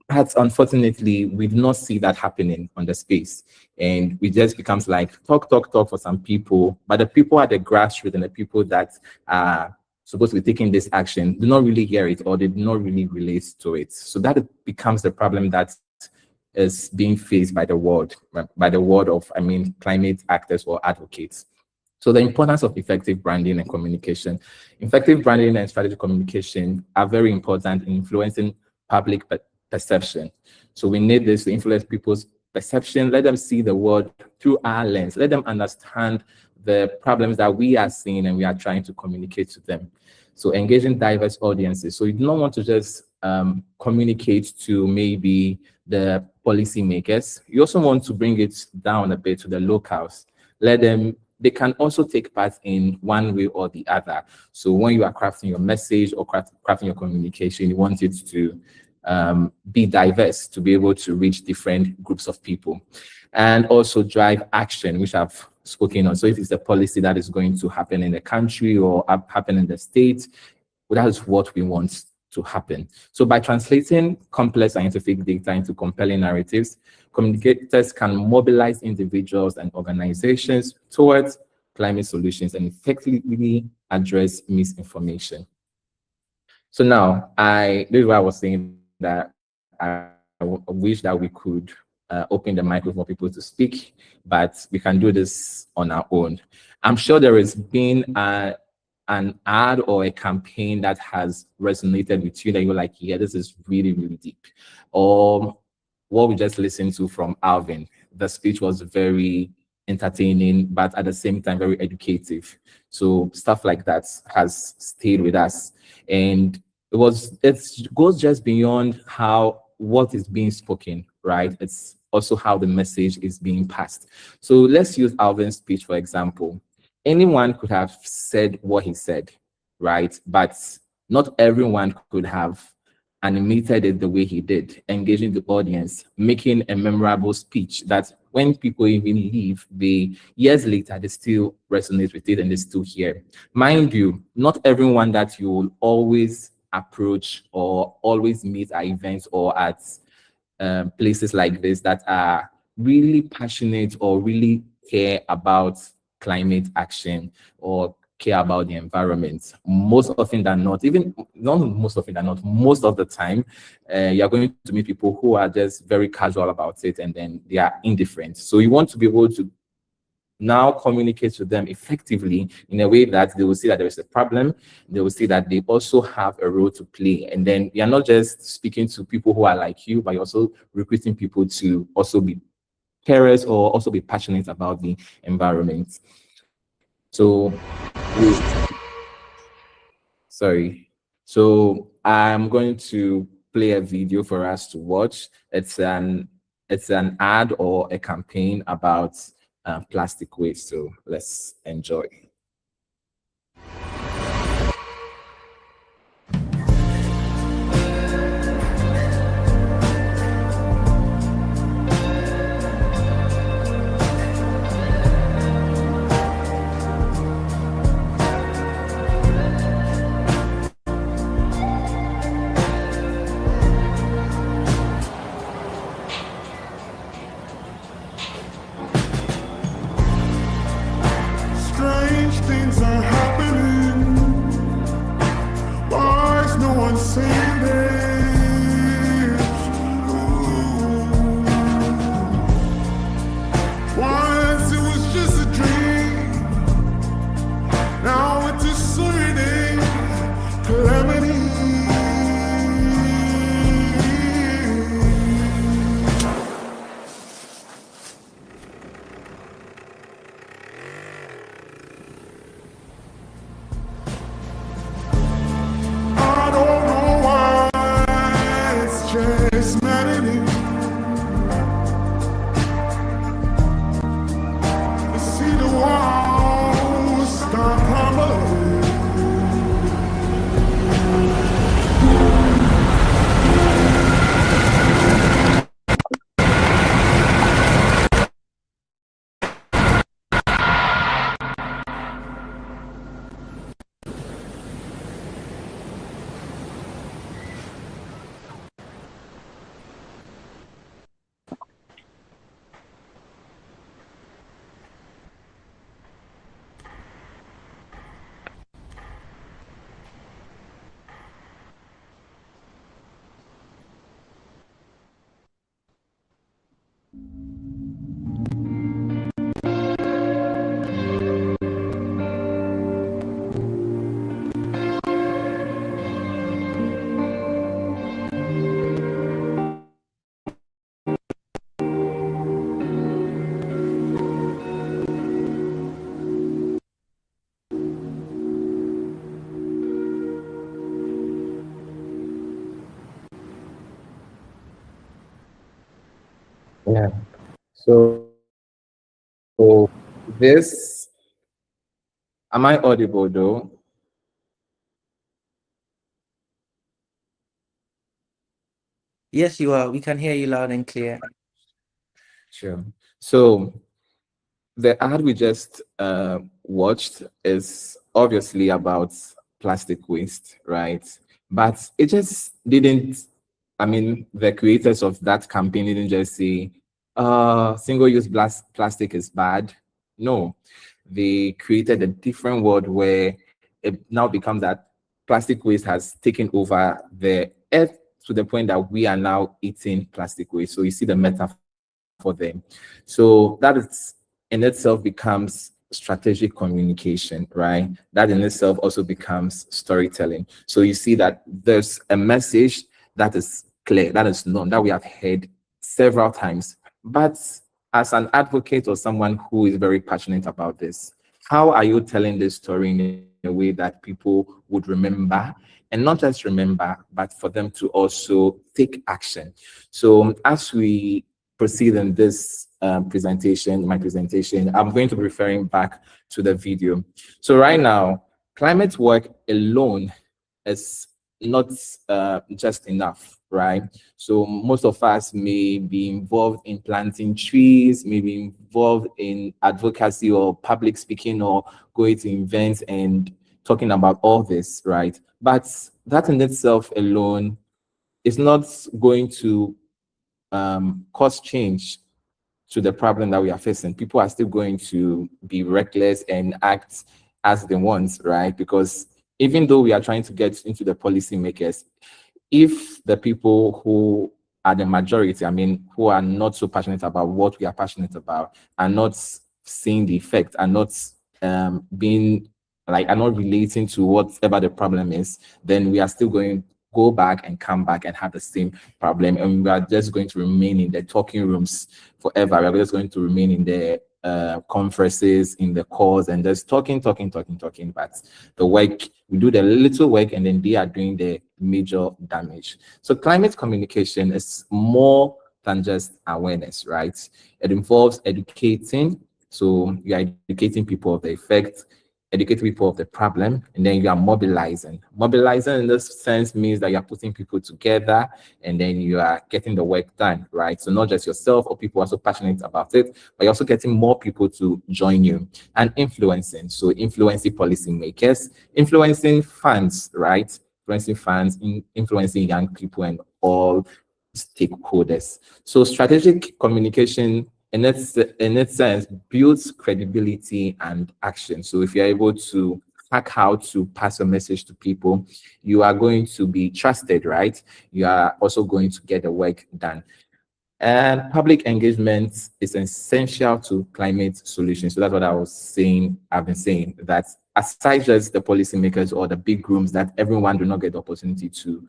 But unfortunately, we do not see that happening on the space. And we just becomes like talk for some people, but the people at the grassroots and the people that are supposed to be taking this action do not really hear it or they do not really relate to it. So that becomes the problem that is being faced by the world of, I mean, climate actors or advocates. So the importance of effective branding and communication. Effective branding and strategic communication are very important in influencing public perception. So we need this to influence people's perception, let them see the world through our lens, let them understand the problems that we are seeing and we are trying to communicate to them. So engaging diverse audiences. So you do not want to just communicate to maybe the policymakers. You also want to bring it down a bit to the locals. Let them, they can also take part in one way or the other. So when you are crafting your message or crafting your communication, you want it to be diverse, to be able to reach different groups of people, and also drive action, which I've spoken on. So if it's a policy that is going to happen in the country or happen in the state, well, that is what we want to happen. So by translating complex scientific data into compelling narratives, communicators can mobilize individuals and organizations towards climate solutions and effectively address misinformation. So now, this is why I was saying that I wish that we could open the mic for more people to speak, but we can do this on our own. I'm sure there has been an ad or a campaign that has resonated with you that you're like, yeah, this is really, really deep. Or what we just listened to from Alvin, the speech was very entertaining, but at the same time, very educative. So stuff like that has stayed with us. And it goes just beyond what is being spoken, right? It's also how the message is being passed. So let's use Alvin's speech, for example. Anyone could have said what he said, right? But not everyone could have animated it the way he did, engaging the audience, making a memorable speech that when people even leave, years later, they still resonate with it and they still hear. Mind you, not everyone that you will always approach or always meet at events or at places like this that are really passionate or really care about climate action or care about the environment. Most often than not, most of the time, you're going to meet people who are just very casual about it and then they are indifferent. So you want to be able to now communicate to them effectively in a way that they will see that there is a problem. They will see that they also have a role to play. And then you're not just speaking to people who are like you, but you're also recruiting people to also be carers or also be passionate about the environment. So, So I'm going to play a video for us to watch. It's an ad or a campaign about plastic waste. So let's enjoy. Strange So this, am I audible though? Yes, you are. We can hear you loud and clear. Sure. So the ad we just watched is obviously about plastic waste, right? But it just didn't, I mean, the creators of that campaign didn't just say, single-use plastic is bad. No, they created a different world where it now becomes that plastic waste has taken over the earth to the point that we are now eating plastic waste. So you see the metaphor there. So that is in itself becomes strategic communication, right? That in itself also becomes storytelling. So you see that there's a message that is clear, that is known, that we have heard several times. But as an advocate or someone who is very passionate about this, how are you telling this story in a way that people would remember, and not just remember, but for them to also take action? So as we proceed in this presentation, my presentation, I'm going to be referring back to the video. So right now, climate work alone is not just enough, right? So most of us may be involved in planting trees, may be involved in advocacy or public speaking or going to events and talking about all this, right? But that in itself alone is not going to cause change to the problem that we are facing. People are still going to be reckless and act as they want, right? Because even though we are trying to get into the policymakers, if the people who are the majority, I mean, who are not so passionate about what we are passionate about, are not seeing the effect, are not being like, are not relating to whatever the problem is, then we are still going to go back and come back and have the same problem, and we are just going to remain in the talking rooms forever. We're just going to remain in the conferences, in the calls, and just talking. But the work, we do the little work, and then they are doing the major damage. So climate communication is more than just awareness, right? It involves educating. So you're educating people of the effect, educating people of the problem, and then you are mobilizing. Mobilizing in this sense means that you're putting people together and then you are getting the work done, right? So not just yourself or people who are so passionate about it, but you're also getting more people to join you. And influencing, so influencing policymakers, influencing fans, right? Influencing fans, influencing young people and all stakeholders. So strategic communication in its sense builds credibility and action. So if you're able to hack how to pass a message to people, you are going to be trusted, right? You are also going to get the work done. And public engagement is essential to climate solutions. So that's what I was saying. I've been saying that aside just the policymakers or the big rooms that everyone do not get the opportunity to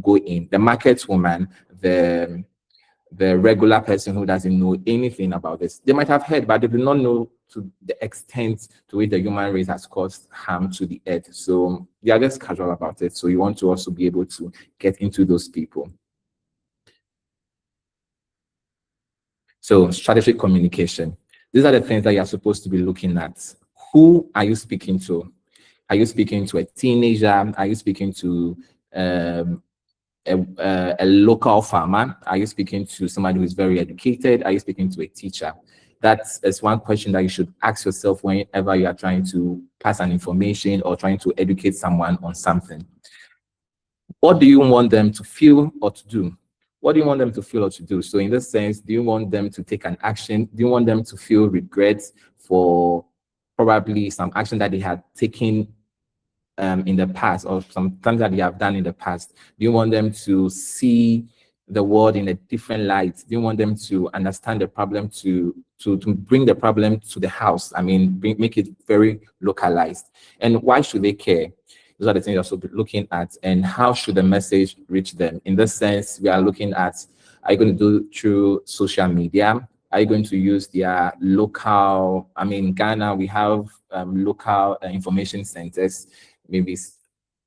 go in, the market woman, the regular person who doesn't know anything about this, they might have heard, but they do not know to the extent to which the human race has caused harm to the earth. So they are just casual about it. So you want to also be able to get into those people. So strategic communication. These are the things that you're supposed to be looking at. Who are you speaking to? Are you speaking to a teenager? Are you speaking to a local farmer? Are you speaking to somebody who is very educated? Are you speaking to a teacher? That is one question that you should ask yourself whenever you are trying to pass an information or trying to educate someone on something. What do you want them to feel or to do? What do you want them to feel or to do? So in this sense, do you want them to take an action? Do you want them to feel regret for probably some action that they had taken in the past, or something that they have done in the past? Do you want them to see the world in a different light? Do you want them to understand the problem, to bring the problem to the house? I mean, make it very localized. And why should they care? Those are the things you're also looking at. And how should the message reach them? In this sense, we are looking at, are you going to do through social media? Are you going to use their local, I mean, Ghana, we have local information centers, maybe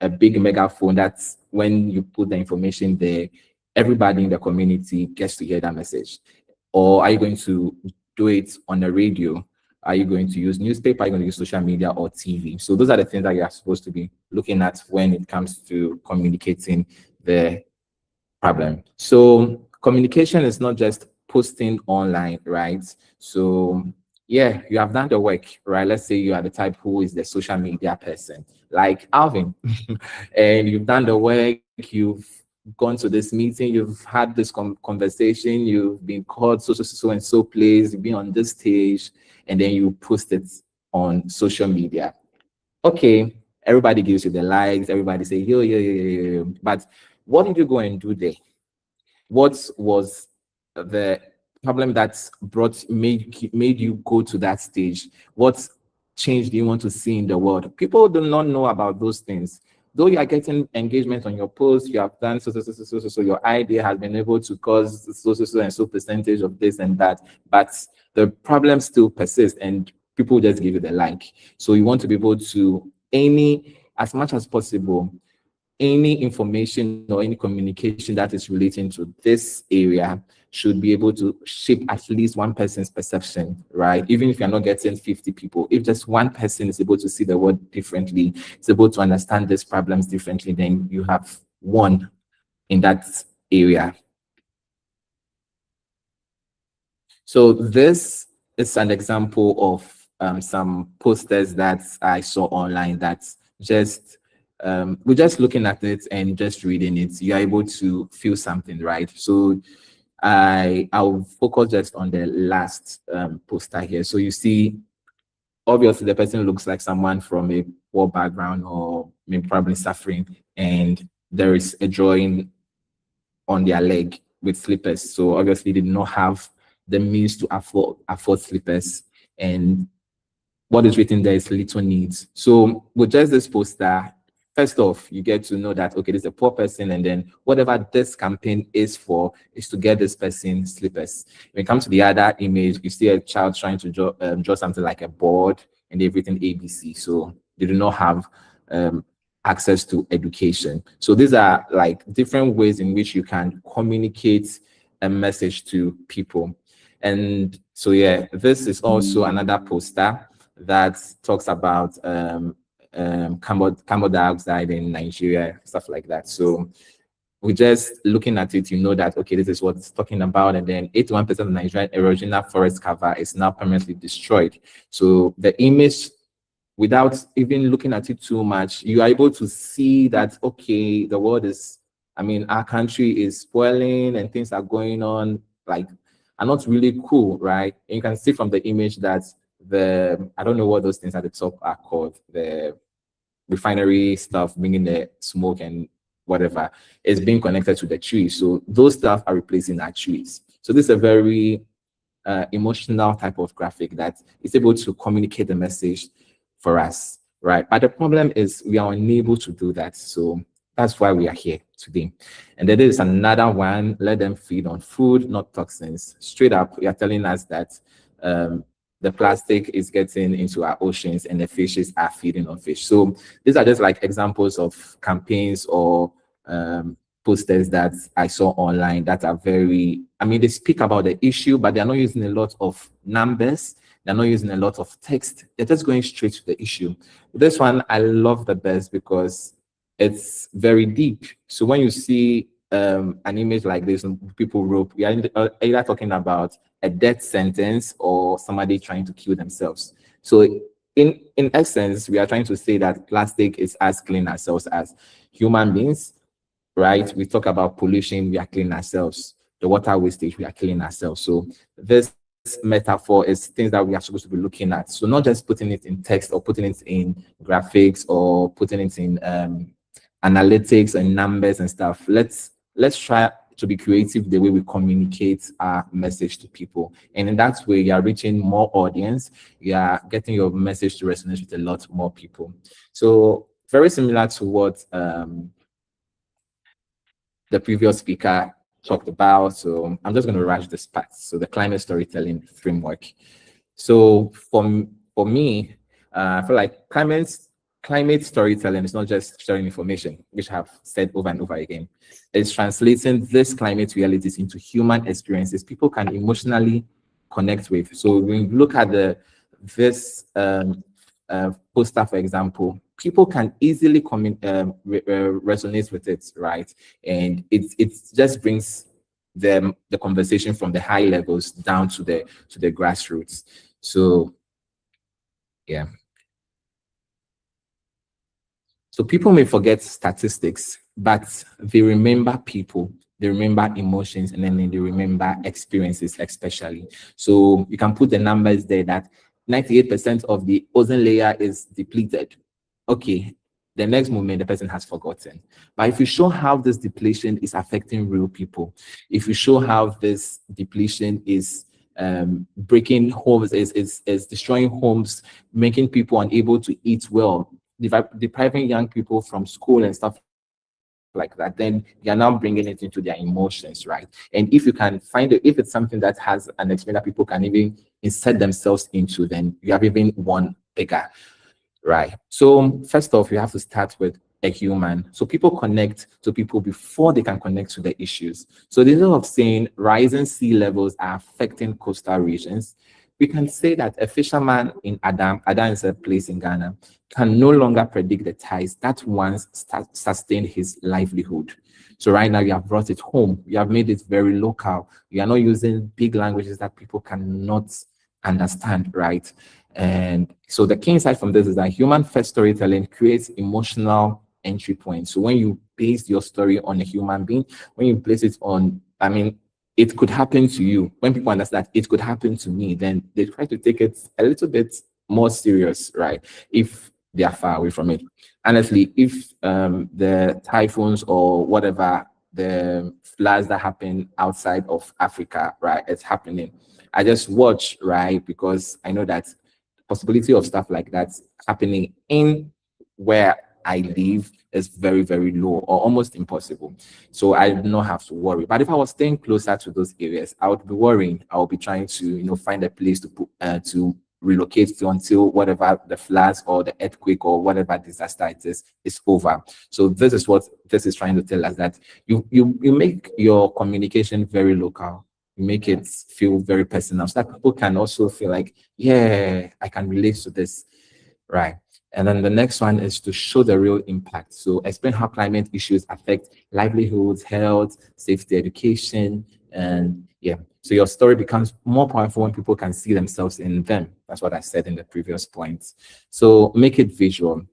a big megaphone that's when you put the information there, everybody in the community gets to hear that message. Or are you going to do it on the radio? Are you going to use newspaper? Are you going to use social media or TV? So those are the things that you are supposed to be looking at when it comes to communicating the problem. So communication is not just posting online, right? So yeah, you have done the work, right? Let's say you are the type who is the social media person, like Alvin, and you've done the work, you've gone to this meeting, you've had this conversation, you've been called so and so place, you've been on this stage, and then you post it on social media. Okay, everybody gives you the likes, everybody say yo yo yo yo yo, yo. But what did you go and do there? What was the problem that made you go to that stage? What change do you want to see in the world? People do not know about those things. Though you are getting engagement on your post, you have done so your idea has been able to cause so and so percentage of this and that, but the problem still persists and people just give you the like. So you want to be able to as much as possible, any information or any communication that is relating to this area should be able to shape at least one person's perception, right? Even if you're not getting 50 people, if just one person is able to see the world differently, is able to understand these problems differently, then you have won in that area. So this is an example of some posters that I saw online that just we're just looking at it and just reading it, you're able to feel something, right? So I'll focus just on the last poster here. So you see, obviously the person looks like someone from a poor background or maybe probably suffering, and there is a drawing on their leg with slippers. So obviously they did not have the means to afford slippers, and what is written there is little needs. So with just this poster, first off, you get to know that, okay, this is a poor person, and then whatever this campaign is for is to get this person slippers. When it comes to the other image, you see a child trying to draw something like a board, and they've written ABC. So they do not have access to education. So these are like different ways in which you can communicate a message to people. And so, yeah, this is also another poster that talks about carbon dioxide in Nigeria, stuff like that. So we're just looking at it, you know that, okay, this is what it's talking about. And then 81% of Nigerian original forest cover is now permanently destroyed. So the image, without even looking at it too much, you are able to see that, okay, the world is, I mean, our country is spoiling and things are going on, like, are not really cool, right? And you can see from the image that I don't know what those things at the top are called, the refinery stuff, bringing the smoke and whatever, is being connected to the trees. So those stuff are replacing our trees. So this is a very emotional type of graphic that is able to communicate the message for us, right? But the problem is we are unable to do that. So that's why we are here today. And then there is another one, let them feed on food, not toxins. Straight up, you are telling us that the plastic is getting into our oceans and the fishes are feeding on fish. So these are just like examples of campaigns or posters that I saw online that are very, I mean, they speak about the issue, but they're not using a lot of numbers. They're not using a lot of text. They're just going straight to the issue. This one I love the best because it's very deep. So when you see an image like this, and people wrote, we are either talking about a death sentence or somebody trying to kill themselves. So in essence, we are trying to say that plastic is as clean ourselves as human beings, right? We talk about pollution, we are cleaning ourselves. The water wastage, we are killing ourselves. So this metaphor is things that we are supposed to be looking at. So not just putting it in text or putting it in graphics or putting it in analytics and numbers and stuff. Let's try to be creative the way we communicate our message to people. And in that way, you are reaching more audience. You are getting your message to resonate with a lot more people. So very similar to what the previous speaker talked about. So I'm just going to rush this part. So the climate storytelling framework. So for me, I feel like climate climate storytelling is not just sharing information, which I have said over and over again. It's translating these climate realities into human experiences people can emotionally connect with. So when you look at this poster, for example, people can easily resonate with it, right? And it just brings the conversation from the high levels down to the grassroots. So yeah. So people may forget statistics, but they remember people, they remember emotions, and then they remember experiences, especially. So you can put the numbers there that 98% of the ozone layer is depleted. Okay, the next moment the person has forgotten. But if you show how this depletion is affecting real people, if you show how this depletion is breaking homes, is destroying homes, making people unable to eat well, depriving young people from school and stuff like that, then you're now bringing it into their emotions, right? And if you can find it, if it's something that has an experience that people can even insert themselves into, then you have even one bigger, right? So first off, you have to start with a human. So people connect to people before they can connect to the issues. So instead of saying rising sea levels are affecting coastal regions, we can say that a fisherman in Adam is a place in Ghana, can no longer predict the tides that once sustained his livelihood. So right now you have brought it home. You have made it very local. You are not using big languages that people cannot understand, right? And so the key insight from this is that human first storytelling creates emotional entry points. So when you base your story on a human being, when you place it on, I mean, it could happen to you. When people understand that it could happen to me, then they try to take it a little bit more serious, right? If they are far away from it. Honestly, if the typhoons or whatever, the floods that happen outside of Africa, right, it's happening, I just watch, right, because I know that possibility of stuff like that happening in where I live is very, very low or almost impossible. So I do not have to worry. But if I was staying closer to those areas, I would be worrying. I would be trying to, find a place to put to relocate to until whatever the floods or the earthquake or whatever disaster it is over. So this is what this is trying to tell us, that you make your communication very local. You make it feel very personal, so that people can also feel like, yeah, I can relate to this, right? And then the next one is to show the real impact. So explain how climate issues affect livelihoods, health, safety, education, and yeah. So your story becomes more powerful when people can see themselves in them. That's what I said in the previous points. So make it visual.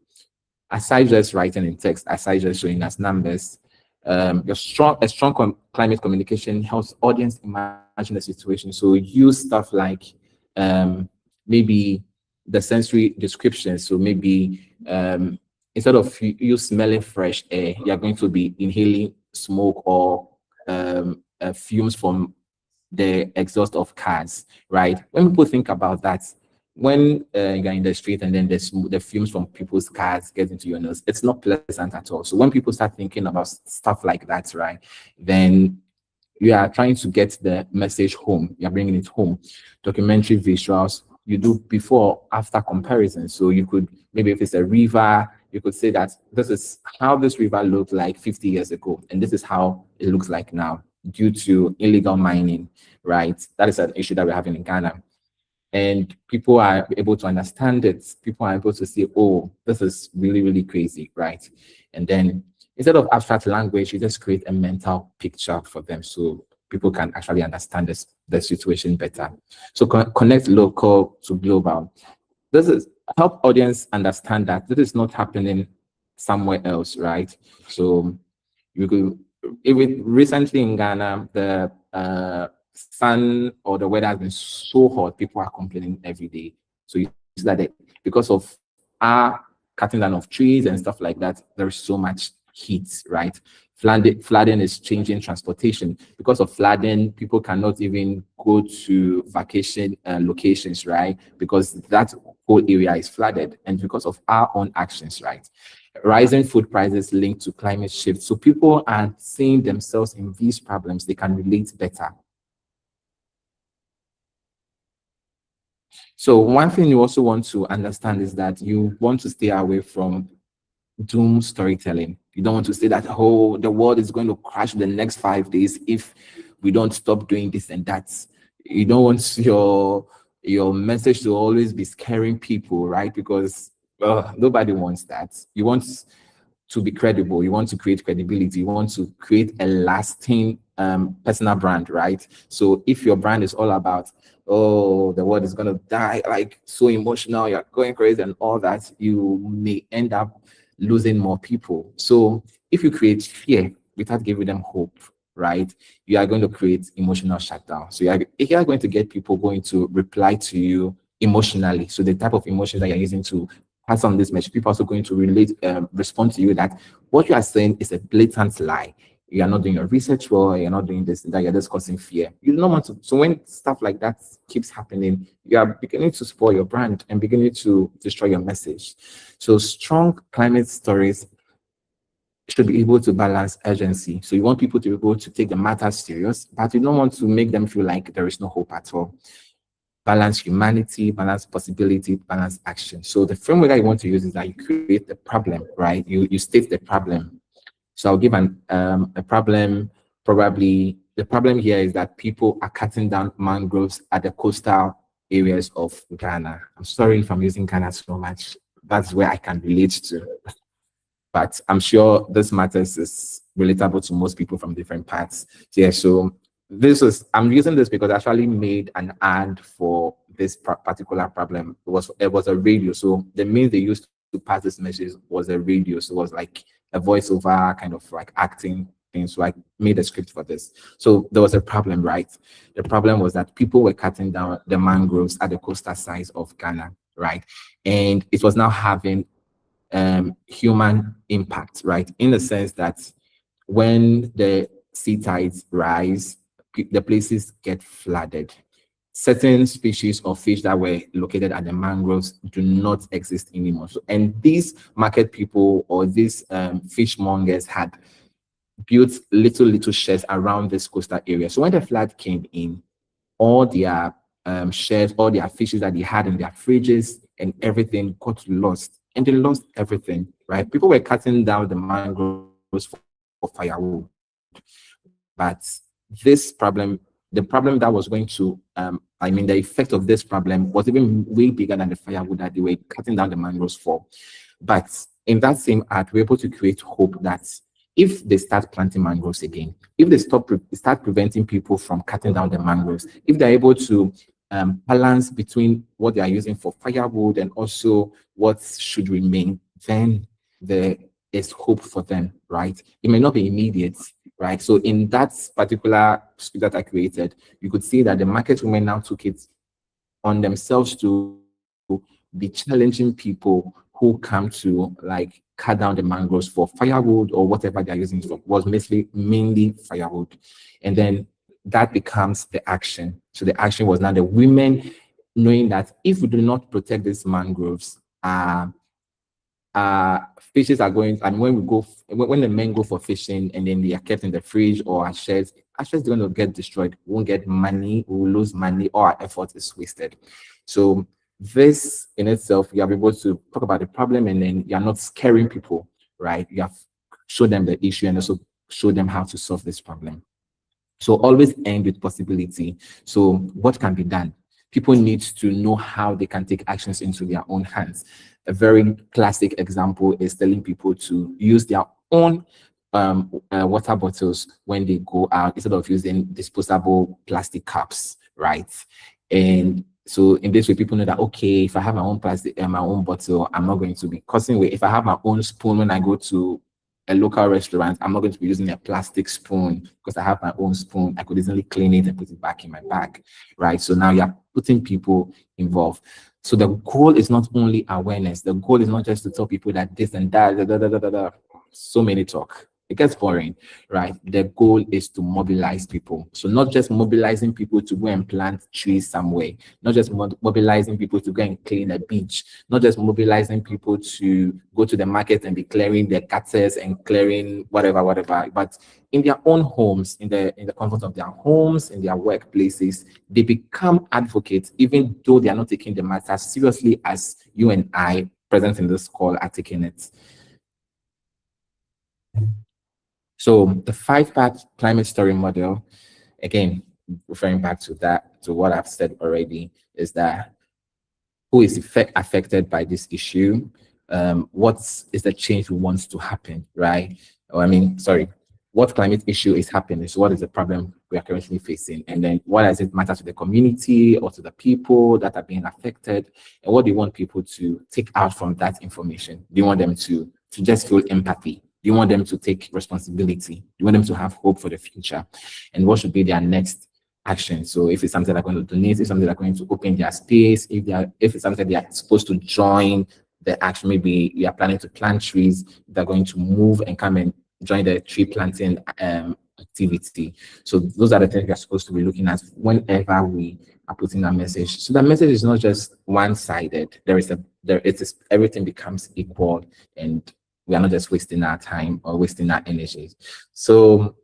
Aside just writing in text, aside just showing us numbers, a strong climate communication helps audience imagine the situation. So use stuff like maybe the sensory description. So maybe instead of you smelling fresh air, you're going to be inhaling smoke or fumes from the exhaust of cars, right? When people think about that, when you're in the street and then the fumes from people's cars get into your nose, it's not pleasant at all. So when people start thinking about stuff like that, right, then you are trying to get the message home. You're bringing it home. Documentary visuals, you do before, after comparison. So you could, maybe if it's a river, you could say that this is how this river looked like 50 years ago, and this is how it looks like now due to illegal mining, right? That is an issue that we're having in Ghana. And people are able to understand it. People are able to say, oh, this is really, really crazy, right? And then instead of abstract language, you just create a mental picture for them so people can actually understand the situation better. So connect local to global. This is help audience understand that this is not happening somewhere else, right? So you could, even recently in Ghana, the sun or the weather has been so hot, people are complaining every day. So you see that because of our cutting down of trees and stuff like that, there is so much heat, right? Flooding is changing transportation. Because of flooding, people cannot even go to vacation locations, right? Because that whole area is flooded, and because of our own actions, right? Rising food prices linked to climate shift. So people are seeing themselves in these problems, they can relate better. So one thing you also want to understand is that you want to stay away from doom storytelling. You don't want to say that, oh, the world is going to crash the next 5 days if we don't stop doing this and that. You don't want your message to always be scaring people, right? Because nobody wants that. You want to be credible. You want to create credibility. You want to create a lasting personal brand, right? So if your brand is all about, oh, the world is gonna die, like so emotional, you're going crazy and all that, you may end up losing more people. So if you create fear without giving them hope, right, you are going to create emotional shutdown. So you are going to get people going to reply to you emotionally. So the type of emotion that you're using to pass on this message, people are also going to respond to you that what you are saying is a blatant lie. You are not doing your research well, you're not doing this, that you're just causing fear. You don't want to. So when stuff like that keeps happening, you are beginning to spoil your brand and beginning to destroy your message. So strong climate stories should be able to balance urgency. So you want people to be able to take the matter serious, but you don't want to make them feel like there is no hope at all. Balance humanity, balance possibility, balance action. So the framework that you want to use is that you create the problem, right? You state the problem. So I'll give a problem. Probably the problem here is that people are cutting down mangroves at the coastal areas of Ghana. I'm sorry if I'm using Ghana so much. That's where I can relate to. But I'm sure this matters is relatable to most people from different parts. Yeah, so I'm using this because I actually made an ad for this particular problem. It was a radio. So the means they used to pass this message was a radio. So it was like a voiceover kind of like acting thing. So I made a script for this. So there was a problem, right? The problem was that people were cutting down the mangroves at the coastal sides of Ghana, right? And it was now having human impact, right? In the sense that when the sea tides rise, the places get flooded. Certain species of fish that were located at the mangroves do not exist anymore. So, and these market people or these fishmongers had built little sheds around this coastal area. So when the flood came in, all their shares, all their fishes that they had in their fridges and everything got lost. And they lost everything, right? People were cutting down the mangroves for firewood. But this problem, the problem that was going to, the effect of this problem was even way bigger than the firewood that they were cutting down the mangroves for. But in that same art, we're able to create hope that if they start planting mangroves again, if they start preventing people from cutting down the mangroves, if they're able to balance between what they are using for firewood and also what should remain, then there is hope for them, right? It may not be immediate, right? So in that particular script that I created, you could see that the market women now took it on themselves to be challenging people who come to like cut down the mangroves for firewood or whatever they're using it for. It was mainly firewood. And then that becomes the action. So the action was now the women knowing that if we do not protect these mangroves, fishes are going, and when the men go for fishing and then they are kept in the fridge or our sheds are going to get destroyed. We won't get money, we will lose money, all our effort is wasted. So this in itself, you are able to talk about the problem and then you're not scaring people, right? You have show them the issue and also show them how to solve this problem. So always end with possibility. So what can be done? People need to know how they can take actions into their own hands. A very classic example is telling people to use their own water bottles when they go out instead of using disposable plastic cups, right? And so in this way, people know that, okay, if I have my own plastic and my own bottle, I'm not going to be causing weight. If I have my own spoon when I go to a local restaurant, I'm not going to be using a plastic spoon because I have my own spoon. I could easily clean it and put it back in my bag, right? So now you're putting people involved. So the goal is not only awareness. The goal is not just to tell people that this and that, so many talk, it gets boring, right? The goal is to mobilize people. So not just mobilizing people to go and plant trees somewhere, not just mobilizing people to go and clean a beach, not just mobilizing people to go to the market and be clearing their gutters and clearing whatever, but in their own homes, in the comfort of their homes, in their workplaces, they become advocates, even though they are not taking the matter seriously as you and I present in this call are taking it. So the 5-part climate story model, again, referring back to that, to what I've said already, is that who is affected by this issue? What is the change we want to happen, right? Or I mean, sorry, what climate issue is happening? So what is the problem we are currently facing? And then what does it matter to the community or to the people that are being affected? And what do you want people to take out from that information? Do you want them to just feel empathy? Do you want them to take responsibility? Do you want them to have hope for the future? And what should be their next action? So if it's something they're going to donate, if it's something they're going to open their space, if it's something they are supposed to join the action, maybe you are planning to plant trees, they're going to move and come and join the tree planting activity. So those are the things we're supposed to be looking at whenever we are putting a message. So that message is not just one-sided. Everything becomes equal, and we are not just wasting our time or wasting our energy. So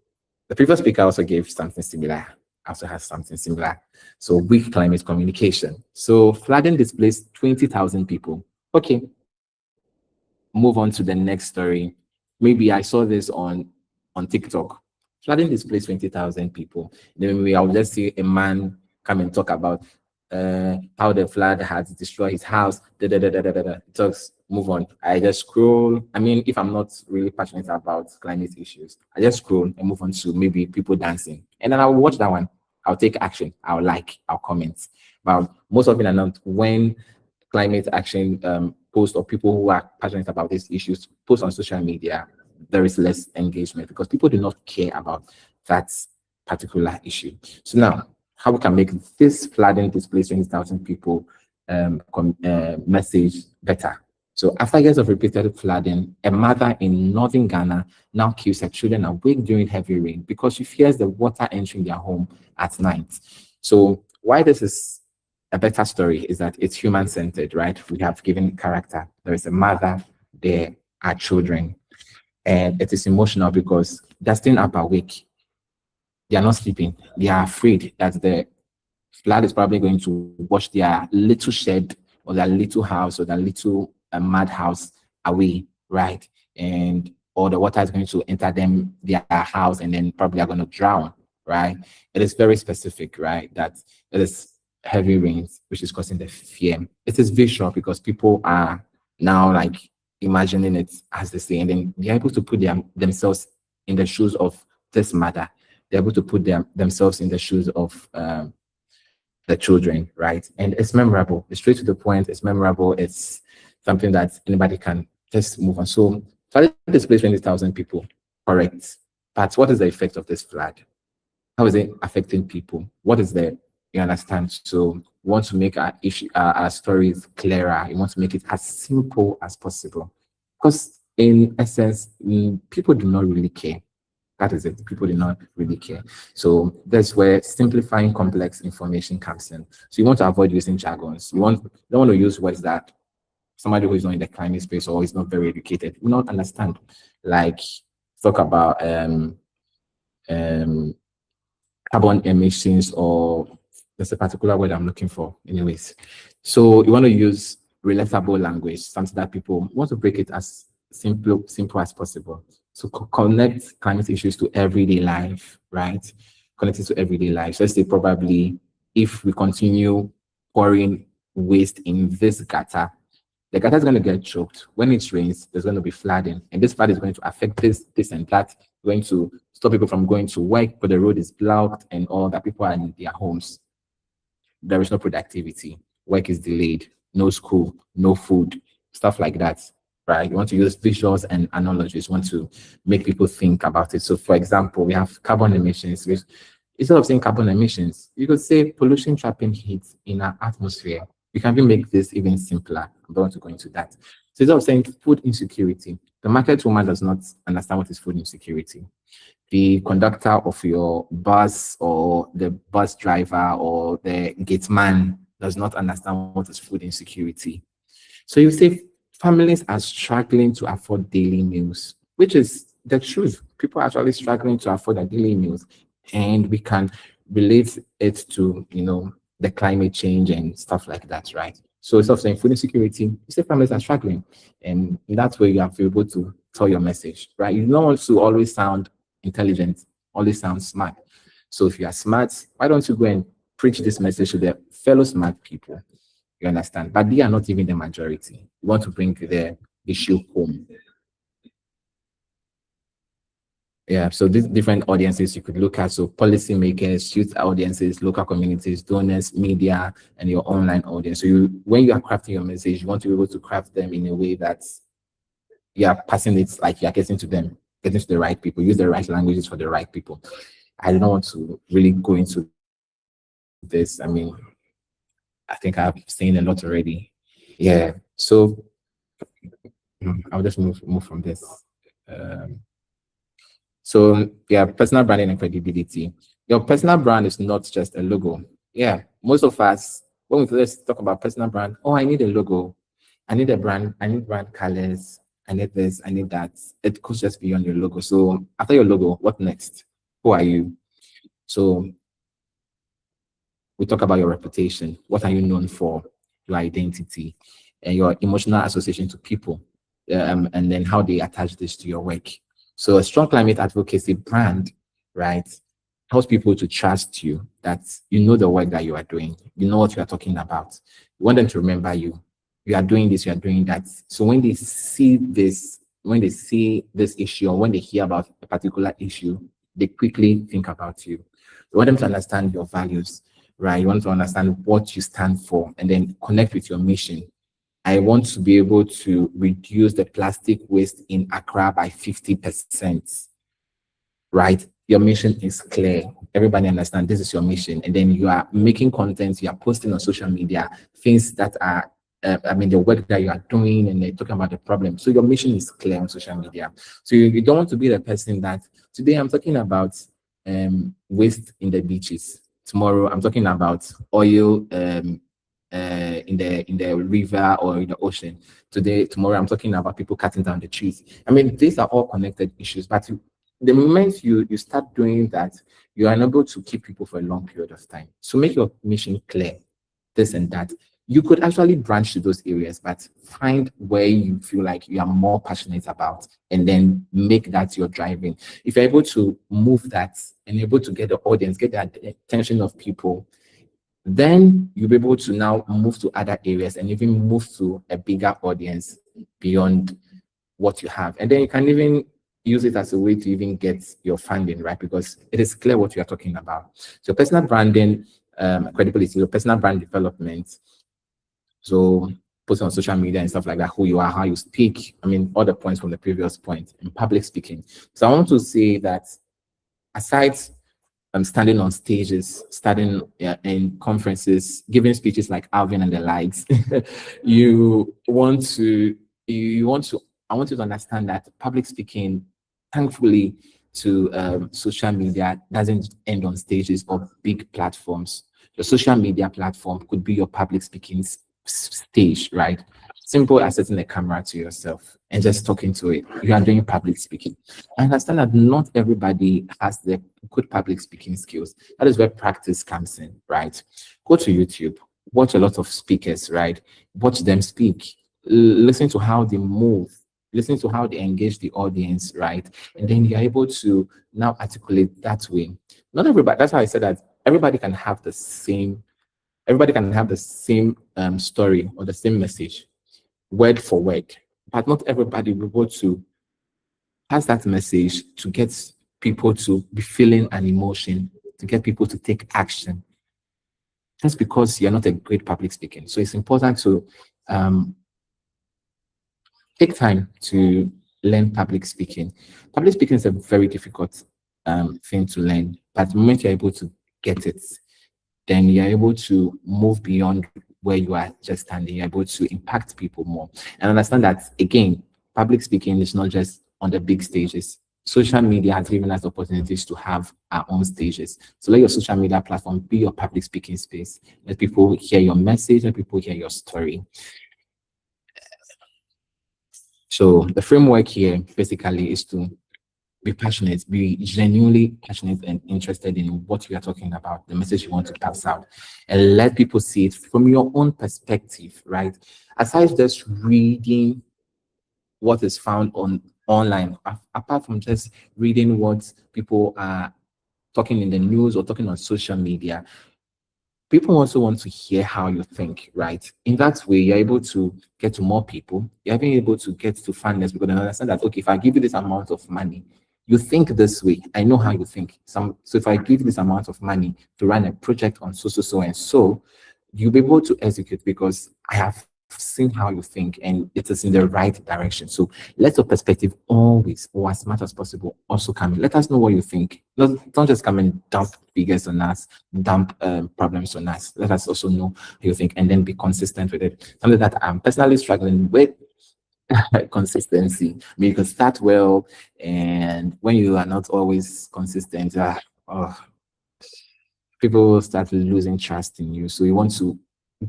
the previous speaker also gave something similar, also has something similar. So weak climate communication. So flooding displaced 20,000 people. Okay, move on to the next story. Maybe I saw this on TikTok. Flooding displaced 20,000 people. Then maybe I'll just see a man come and talk about how the flood has destroyed his house. Talks, move on. I just scroll. I mean, if I'm not really passionate about climate issues, I just scroll and move on to maybe people dancing. And then I'll watch that one. I'll take action. I'll comment. But most of it are not when climate action post or people who are passionate about these issues post on social media, there is less engagement because people do not care about that particular issue. So now, how we can make this flooding displacing 20,000 people message better? So after years of repeated flooding, a mother in northern Ghana now keeps her children awake during heavy rain because she fears the water entering their home at night. So why this is a better story is that it's human-centered, right? We have given character. There is a mother, there are children. And it is emotional because they're staying up awake. They are not sleeping. They are afraid that the flood is probably going to wash their little shed or their little house or their little mud house away, right? And or the water is going to enter their house and then probably are going to drown, right? It is very specific, right? That it is heavy rains, which is causing the fear. It is visual because people are now like imagining it as they say, and then they're able to put themselves in the shoes of this mother. They're able to put themselves in the shoes of the children, right? And it's memorable. It's straight to the point. It's memorable. It's something that anybody can just move on. So, flood displaced 20,000 people, correct? But what is the effect of this flood? How is it affecting people? What is the you understand? So we want to make our stories clearer. You want to make it as simple as possible. Because in essence, people do not really care. That is it. People do not really care. So that's where simplifying complex information comes in. So you want to avoid using jargons. You don't want to use words that somebody who is not in the climate space or is not very educated will not understand. Like talk about carbon emissions, or there's a particular word I'm looking for anyways. So you want to use relatable language, something that people want to break it as simple as possible. So connect climate issues to everyday life, right? Connect it to everyday life. So let's say probably if we continue pouring waste in this gutter, the gutter is going to get choked. When it rains, there's going to be flooding, and this flood is going to affect this and that, going to stop people from going to work, but the road is blocked and all that. People are in their homes. There is no productivity. Work is delayed. No school, no food, stuff like that, right? You want to use visuals and analogies. You want to make people think about it. So, for example, we have carbon emissions, which instead of saying carbon emissions, you could say pollution trapping heat in our atmosphere. We can even make this even simpler. I don't want to go into that. So instead of saying food insecurity, the market woman does not understand what is food insecurity. The conductor of your bus or the bus driver or the gate man does not understand what is food insecurity. So you say families are struggling to afford daily meals, which is the truth. People are actually struggling to afford their daily meals, and we can relate it to the climate change and stuff like that, right? So instead of saying food insecurity, you say families are struggling, and in that way you are able to tell your message, right? You don't want to always sound intelligent, always sound smart. So if you are smart, why don't you go and preach this message to the fellow smart people? You understand? But they are not even the majority. You want to bring the issue home. Yeah, so these different audiences you could look at. So policymakers, youth audiences, local communities, donors, media, and your online audience. So when you are crafting your message, you want to be able to craft them in a way that you are passing it like you are getting to them, getting to the right people, use the right languages for the right people. I don't want to really go into this. I mean, I think I've seen a lot already. Yeah. So I'll just move from this. So yeah, personal branding and credibility. Your personal brand is not just a logo. Yeah, most of us, when we first talk about personal brand, oh, I need a logo, I need a brand, I need brand colors, I need this, I need that. It goes just beyond your logo. So after your logo, what next? Who are you? So we talk about your reputation. What are you known for? Your identity and your emotional association to people, and then how they attach this to your work. So a strong climate advocacy brand, right, helps people to trust you, that you know the work that you are doing, you know what you are talking about. You want them to remember you. You are doing this, you are doing that. So when they see this, issue, or when they hear about a particular issue, they quickly think about you. You want them to understand your values, right? You want to understand what you stand for, and then connect with your mission. I want to be able to reduce the plastic waste in Accra by 50%, right? Your mission is clear. Everybody understand this is your mission. And then you are making content, you are posting on social media, things that are, the work that you are doing, and they're talking about the problem. So your mission is clear on social media. So you don't want to be the person that, today I'm talking about waste in the beaches. Tomorrow I'm talking about oil in the river or in the ocean. Tomorrow I'm talking about people cutting down the trees. I mean, these are all connected issues, but the moment you start doing that, you are unable to keep people for a long period of time. So make your mission clear, this and that. You could actually branch to those areas, but find where you feel like you are more passionate about, and then make that your driving. If you're able to move that and able to get the audience, get the attention of people, then you'll be able to now move to other areas and even move to a bigger audience beyond what you have. And then you can even use it as a way to even get your funding, right? Because it is clear what you are talking about. So personal branding, credibility, your personal brand development. So posting on social media and stuff like that, who you are, how you speak. I mean, all the points from the previous point in public speaking. So I want to say that aside standing on stages, standing in conferences, giving speeches like Alvin and the likes, I want you to understand that public speaking, thankfully, to social media doesn't end on stages or big platforms. Your social media platform could be your public speaking stage, right? Simple as setting a camera to yourself and just talking to it. You are doing public speaking. I understand that not everybody has the good public speaking skills. That is where practice comes in, right? Go to YouTube, watch a lot of speakers, right? Watch them speak, listen to how they move, listen to how they engage the audience, right? And then you're able to now articulate that way. Not everybody, that's how I said that everybody can have the same story or the same message, word for word, but not everybody will be able to pass that message to get people to be feeling an emotion, to get people to take action. That's because you're not a great public speaking. So it's important to take time to learn public speaking. Public speaking is a very difficult thing to learn, but the moment you're able to get it, then you're able to move beyond where you are just standing. You're able to impact people more. And understand that, again, public speaking is not just on the big stages. Social media has given us opportunities to have our own stages. So let your social media platform be your public speaking space. Let people hear your message, let people hear your story. So the framework here basically is to be passionate, be genuinely passionate and interested in what we are talking about, the message you want to pass out, and let people see it from your own perspective, right? Aside just reading what is found on online, apart from just reading what people are talking in the news or talking on social media, people also want to hear how you think, right? In that way, you're able to get to more people. You're being able to get to funders because they understand that, okay, if I give you this amount of money, you think this way. I know how you think. So if I give you this amount of money to run a project on so and so, you'll be able to execute because I have seen how you think and it is in the right direction. So let your perspective always, or as much as possible, also come in. Let us know what you think. Don't just come and dump figures on us, dump problems on us. Let us also know how you think and then be consistent with it. Something that I'm personally struggling with. Consistency. I mean, you can start well, and when you are not always consistent, people will start losing trust in you. So you want to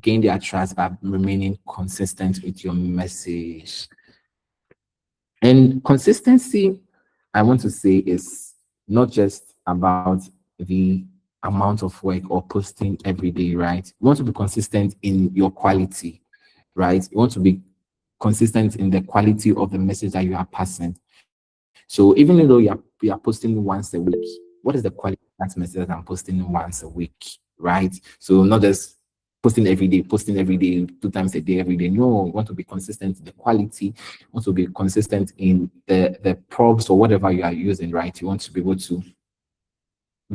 gain their trust by remaining consistent with your message. And consistency, I want to say, is not just about the amount of work or posting every day, right? You want to be consistent in your quality, right? You want to be consistent in the quality of the message that you are passing. So even though you are posting once a week, what is the quality of that message that I'm posting once a week, right? So not just posting every day, 2 times a day, every day. No, you want to be consistent in the quality, you want to be consistent in the props or whatever you are using, right? You want to be able to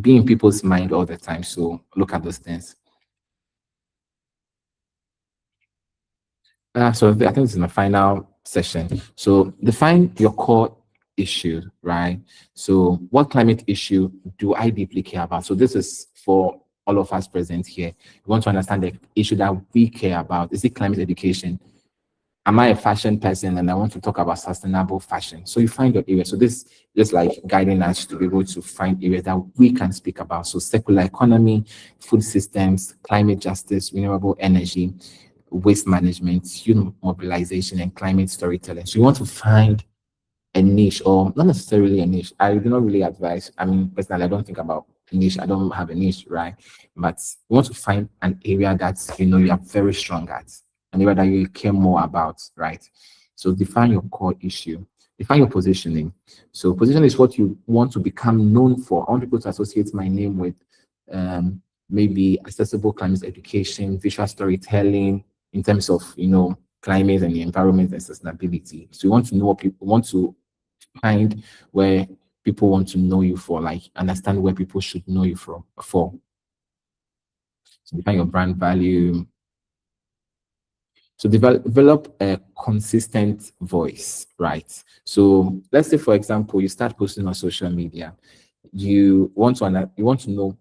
be in people's mind all the time. So look at those things. So I think this is my final session. So define your core issue, right? So what climate issue do I deeply care about? So this is for all of us present here. We want to understand the issue that we care about. Is it climate education? Am I a fashion person and I want to talk about sustainable fashion? So you find your area. So this is like guiding us to be able to find areas that we can speak about. So circular economy, food systems, climate justice, renewable energy, waste management, youth mobilization, and climate storytelling. So you want to find a niche, or not necessarily a niche. I do not really advise. I mean, personally, I don't think about a niche. I don't have a niche, right? But you want to find an area that you are very strong at, an area that you care more about, right? So define your core issue. Define your positioning. So position is what you want to become known for. I want people to associate my name with maybe accessible climate education, visual storytelling, in terms of climate and the environment and sustainability. So you want to know what people want to find where people want to know you for, like understand where people should know you for. So define your brand value. So develop a consistent voice, right? So let's say, for example, you start posting on social media. You want to know,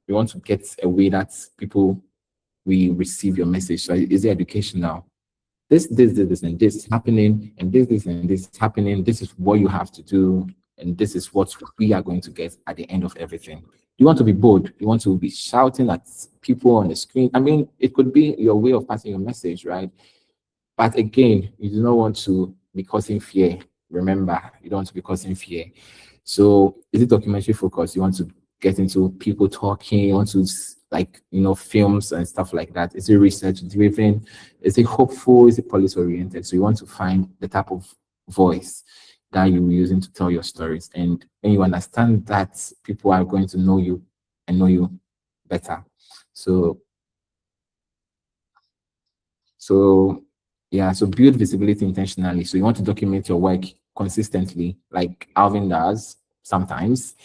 you want to get a way that people will receive your message. So is it educational? This, and this is happening, and this, and this is happening. This is what you have to do, and this is what we are going to get at the end of everything. You want to be bold. You want to be shouting at people on the screen. I mean, it could be your way of passing your message, right? But again, you do not want to be causing fear. Remember, you don't want to be causing fear. So is it documentary focused? You want to get into people talking, you want to films and stuff like that. Is it research driven? Is it hopeful? Is it policy oriented? So you want to find the type of voice that you're using to tell your stories. And when you understand that, people are going to know you and know you better. So yeah, so build visibility intentionally. So you want to document your work consistently, like Alvin does sometimes,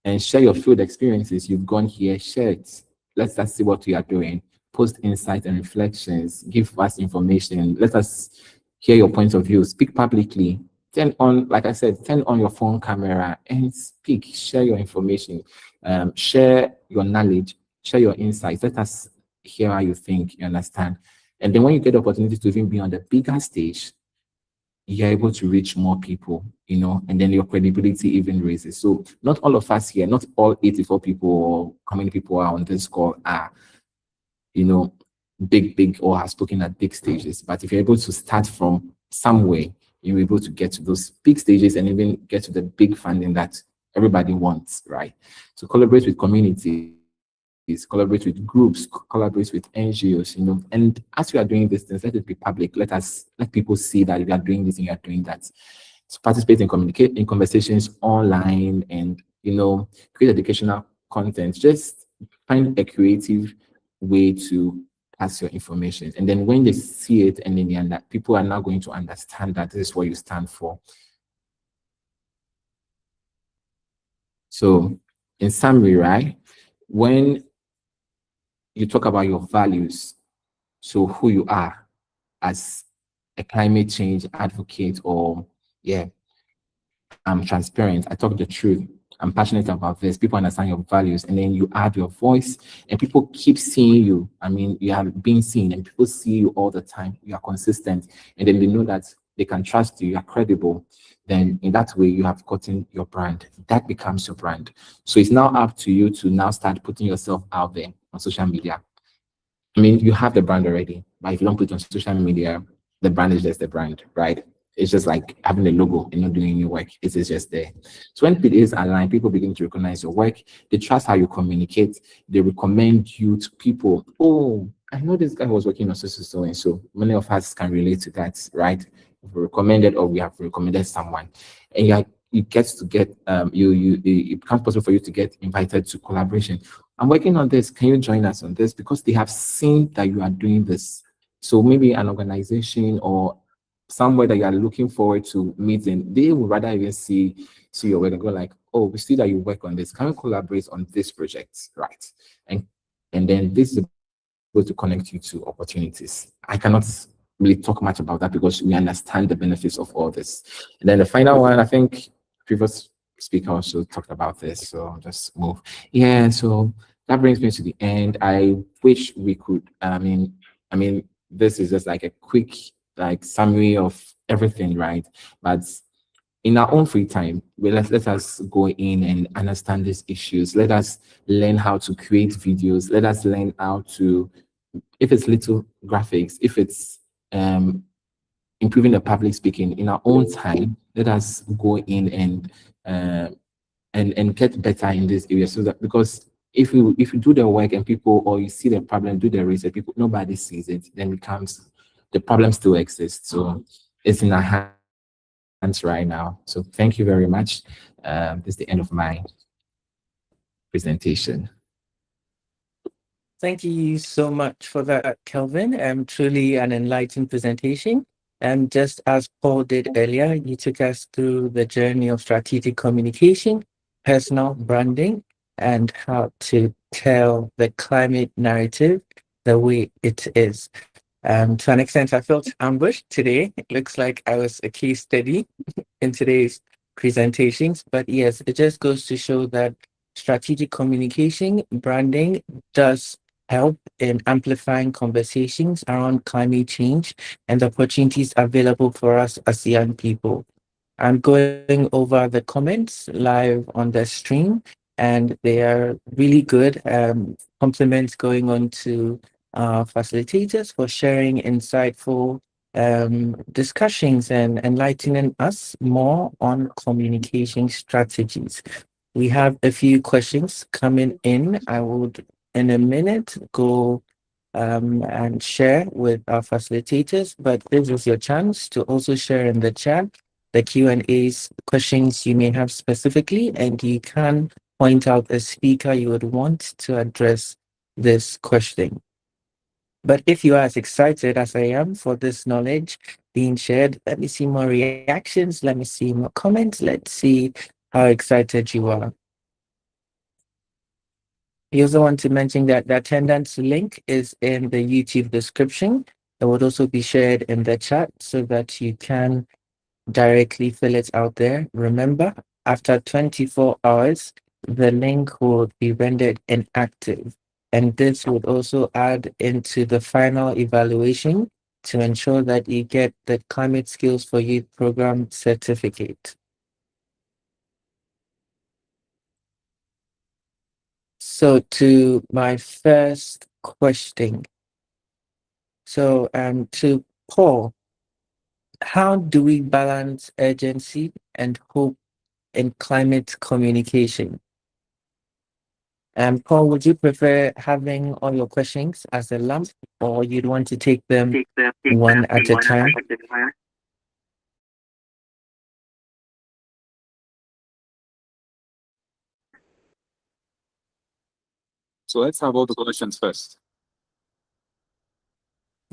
and share your field experiences. You've gone here, share it. Let's just see what we are doing. Post insights and reflections. Give us information. Let us hear your point of view. Speak publicly. Turn on, like I said, turn on your phone camera and speak. Share your information. Share your knowledge. Share your insights. Let us hear how you think, you understand. And then when you get the opportunity to even be on the bigger stage, you're able to reach more people, and then your credibility even raises. So not all of us here, not all 84 people or how many people are on this call are, big or have spoken at big stages. But if you're able to start from somewhere, you're able to get to those big stages and even get to the big funding that everybody wants, right? So collaborate with communities, collaborate with groups, collaborate with NGOs, and as you are doing these things, let it be public. Let people see that you are doing this and you are doing that. So participate in communicate in conversations online and create educational content. Just find a creative way to pass your information. And then when they see it and then people are now going to understand that this is what you stand for. So in summary, right, when you talk about your values, so who you are as a climate change advocate, or I'm transparent, I talk the truth, I'm passionate about this, people understand your values, and then you add your voice and people keep seeing you. I mean, you have been seen and people see you all the time, you are consistent, and then they know that they can trust you, you are credible. Then in that way you have gotten your brand, that becomes your brand. So it's now up to you to now start putting yourself out there on social media. I mean, you have the brand already, but if you don't put it on social media, the brand is just the brand, right? It's just like having a logo and not doing any work. It is just there. So when it is aligned, people begin to recognize your work. They trust how you communicate. They recommend you to people. Oh, I know this guy was working on so and so. Many of us can relate to that, right? We've recommended or we have recommended someone, and you get to get it becomes possible for you to get invited to collaboration. I'm working on this. Can you join us on this? Because they have seen that you are doing this. So maybe an organization or somewhere that you are looking forward to meeting, they would rather even see your work and go like, oh, we see that you work on this. Can we collaborate on this project? Right. And then this is able to connect you to opportunities. I cannot really talk much about that because we understand the benefits of all this. And then the final one, I think previous speaker also talked about this. So I'll just move. Yeah, so that brings me to the end. I wish we could, I mean, this is just like a quick like summary of everything, right? But in our own free time, let us go in and understand these issues. Let us learn how to create videos. Let us learn how to, if it's little graphics, if it's improving the public speaking in our own time, let us go in and get better in this area. So that, because if you do the work and people, or you see the problem, do the research, people, nobody sees it, then becomes the problem still exists. So it's in our hands right now. So thank you very much. This is the end of my presentation. Thank you so much for that, Kelvin. Truly an enlightened presentation. And just as Paul did earlier, you took us through the journey of strategic communication, personal branding, and how to tell the climate narrative the way it is. To an extent, I felt ambushed today. It looks like I was a case study in today's presentations. But yes, it just goes to show that strategic communication, branding does help in amplifying conversations around climate change and the opportunities available for us as young people. I'm going over the comments live on the stream, and they are really good. Compliments going on to facilitators for sharing insightful discussions and enlightening us more on communication strategies. We have a few questions coming in. I would, in a minute, go and share with our facilitators, but this is your chance to also share in the chat the Q&As, questions you may have specifically, and you can point out a speaker you would want to address this question. But if you are as excited as I am for this knowledge being shared, let me see more reactions, let me see more comments, let's see how excited you are. You also want to mention that the attendance link is in the YouTube description. It would also be shared in the chat so that you can directly fill it out there. Remember, after 24 hours, the link will be rendered inactive. And this would also add into the final evaluation to ensure that you get the Climate Skills for Youth program certificate. So to my first question. So to Paul, how do we balance urgency and hope in climate communication? Paul, would you prefer having all your questions as a lump, or you'd want to take them one at a time? So let's have all the questions first.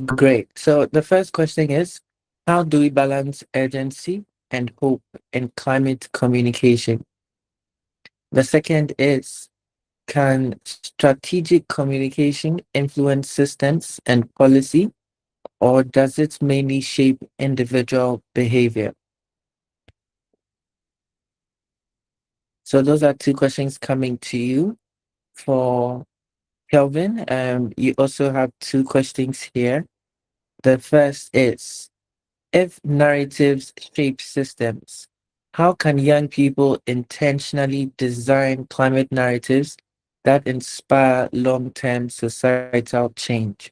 Great. So the first question is, how do we balance urgency and hope in climate communication? The second is, can strategic communication influence systems and policy, or does it mainly shape individual behavior? So those are two questions coming to you. For Kelvin, you also have two questions here. The first is, if narratives shape systems, how can young people intentionally design climate narratives that inspire long-term societal change?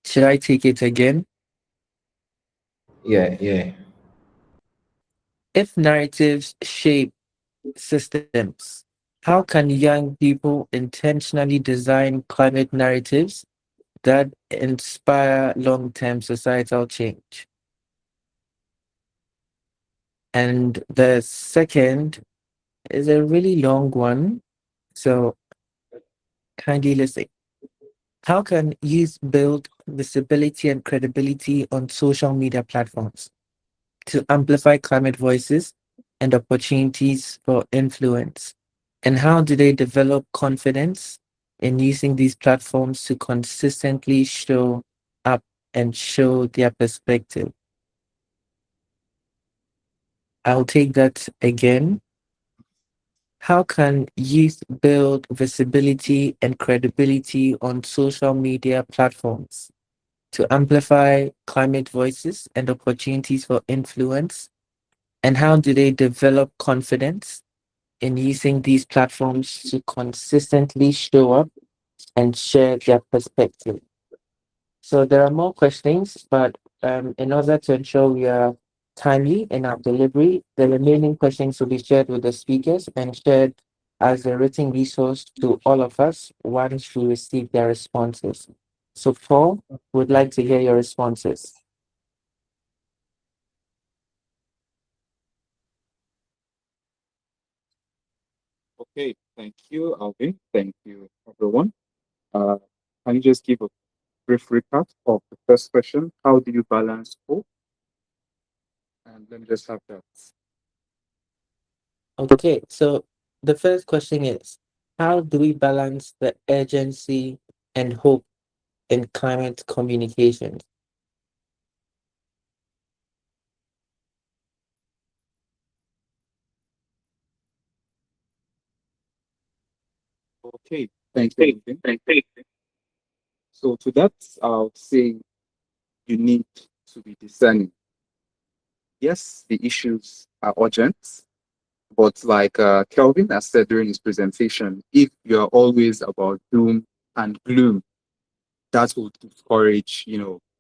Should I take it again? Yeah. If narratives shape systems, how can young people intentionally design climate narratives that inspire long-term societal change? And the second is a really long one, so kindly listen. How can youth build visibility and credibility on social media platforms to amplify climate voices and opportunities for influence? And how do they develop confidence in using these platforms to consistently show up and show their perspective? I'll take that again. How can youth build visibility and credibility on social media platforms to amplify climate voices and opportunities for influence? And how do they develop confidence in using these platforms to consistently show up and share their perspective? So there are more questions, but in order to ensure we are timely in our delivery, the remaining questions will be shared with the speakers and shared as a written resource to all of us once we receive their responses. So Paul, would like to hear your responses. Okay, thank you, Alvin. Thank you, everyone. Uh, can you just give a brief recap of the first question? How do you balance hope? And let me just have that. Okay, so the first question is, how do we balance the urgency and hope in climate communications? Okay, thank you, Alvin. So to that, I would say you need to be discerning. Yes, the issues are urgent, but like Kelvin has said during his presentation, if you're always about doom and gloom, that will discourage,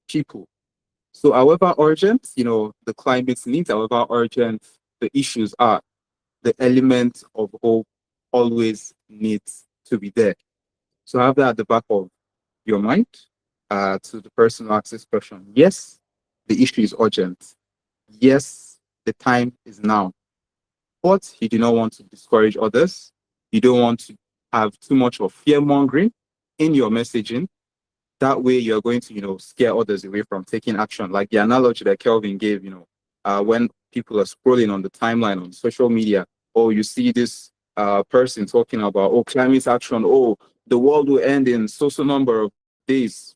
people. So however urgent, the climate needs, however urgent the issues are, the element of hope always needs to be there. So have that at the back of your mind to the person who asks this question. Yes, the issue is urgent. Yes, the time is now. But you do not want to discourage others. You don't want to have too much of fear mongering in your messaging. That way you're going to, scare others away from taking action. Like the analogy that Kelvin gave, when people are scrolling on the timeline on social media, oh, you see this person talking about, oh, climate action, oh, the world will end in so number of days.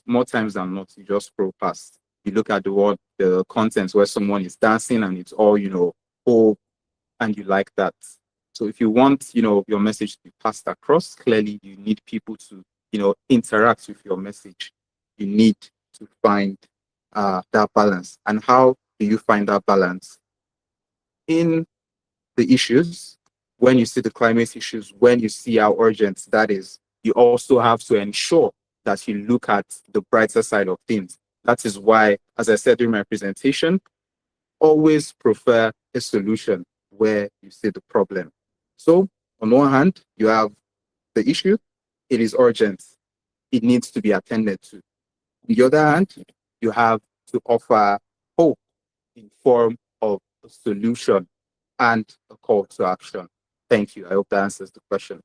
More times than not, you just scroll past. You look at the contents where someone is dancing and it's all, hope, and you like that. So if you want, your message to be passed across, clearly you need people to, interact with your message. You need to find that balance. And how do you find that balance? In the issues, when you see the climate issues, when you see how urgent that is, you also have to ensure that you look at the brighter side of things. That is why, as I said during my presentation, always prefer a solution where you see the problem. So, on one hand, you have the issue, it is urgent, it needs to be attended to. On the other hand, you have to offer hope in form of a solution and a call to action. Thank you. I hope that answers the question.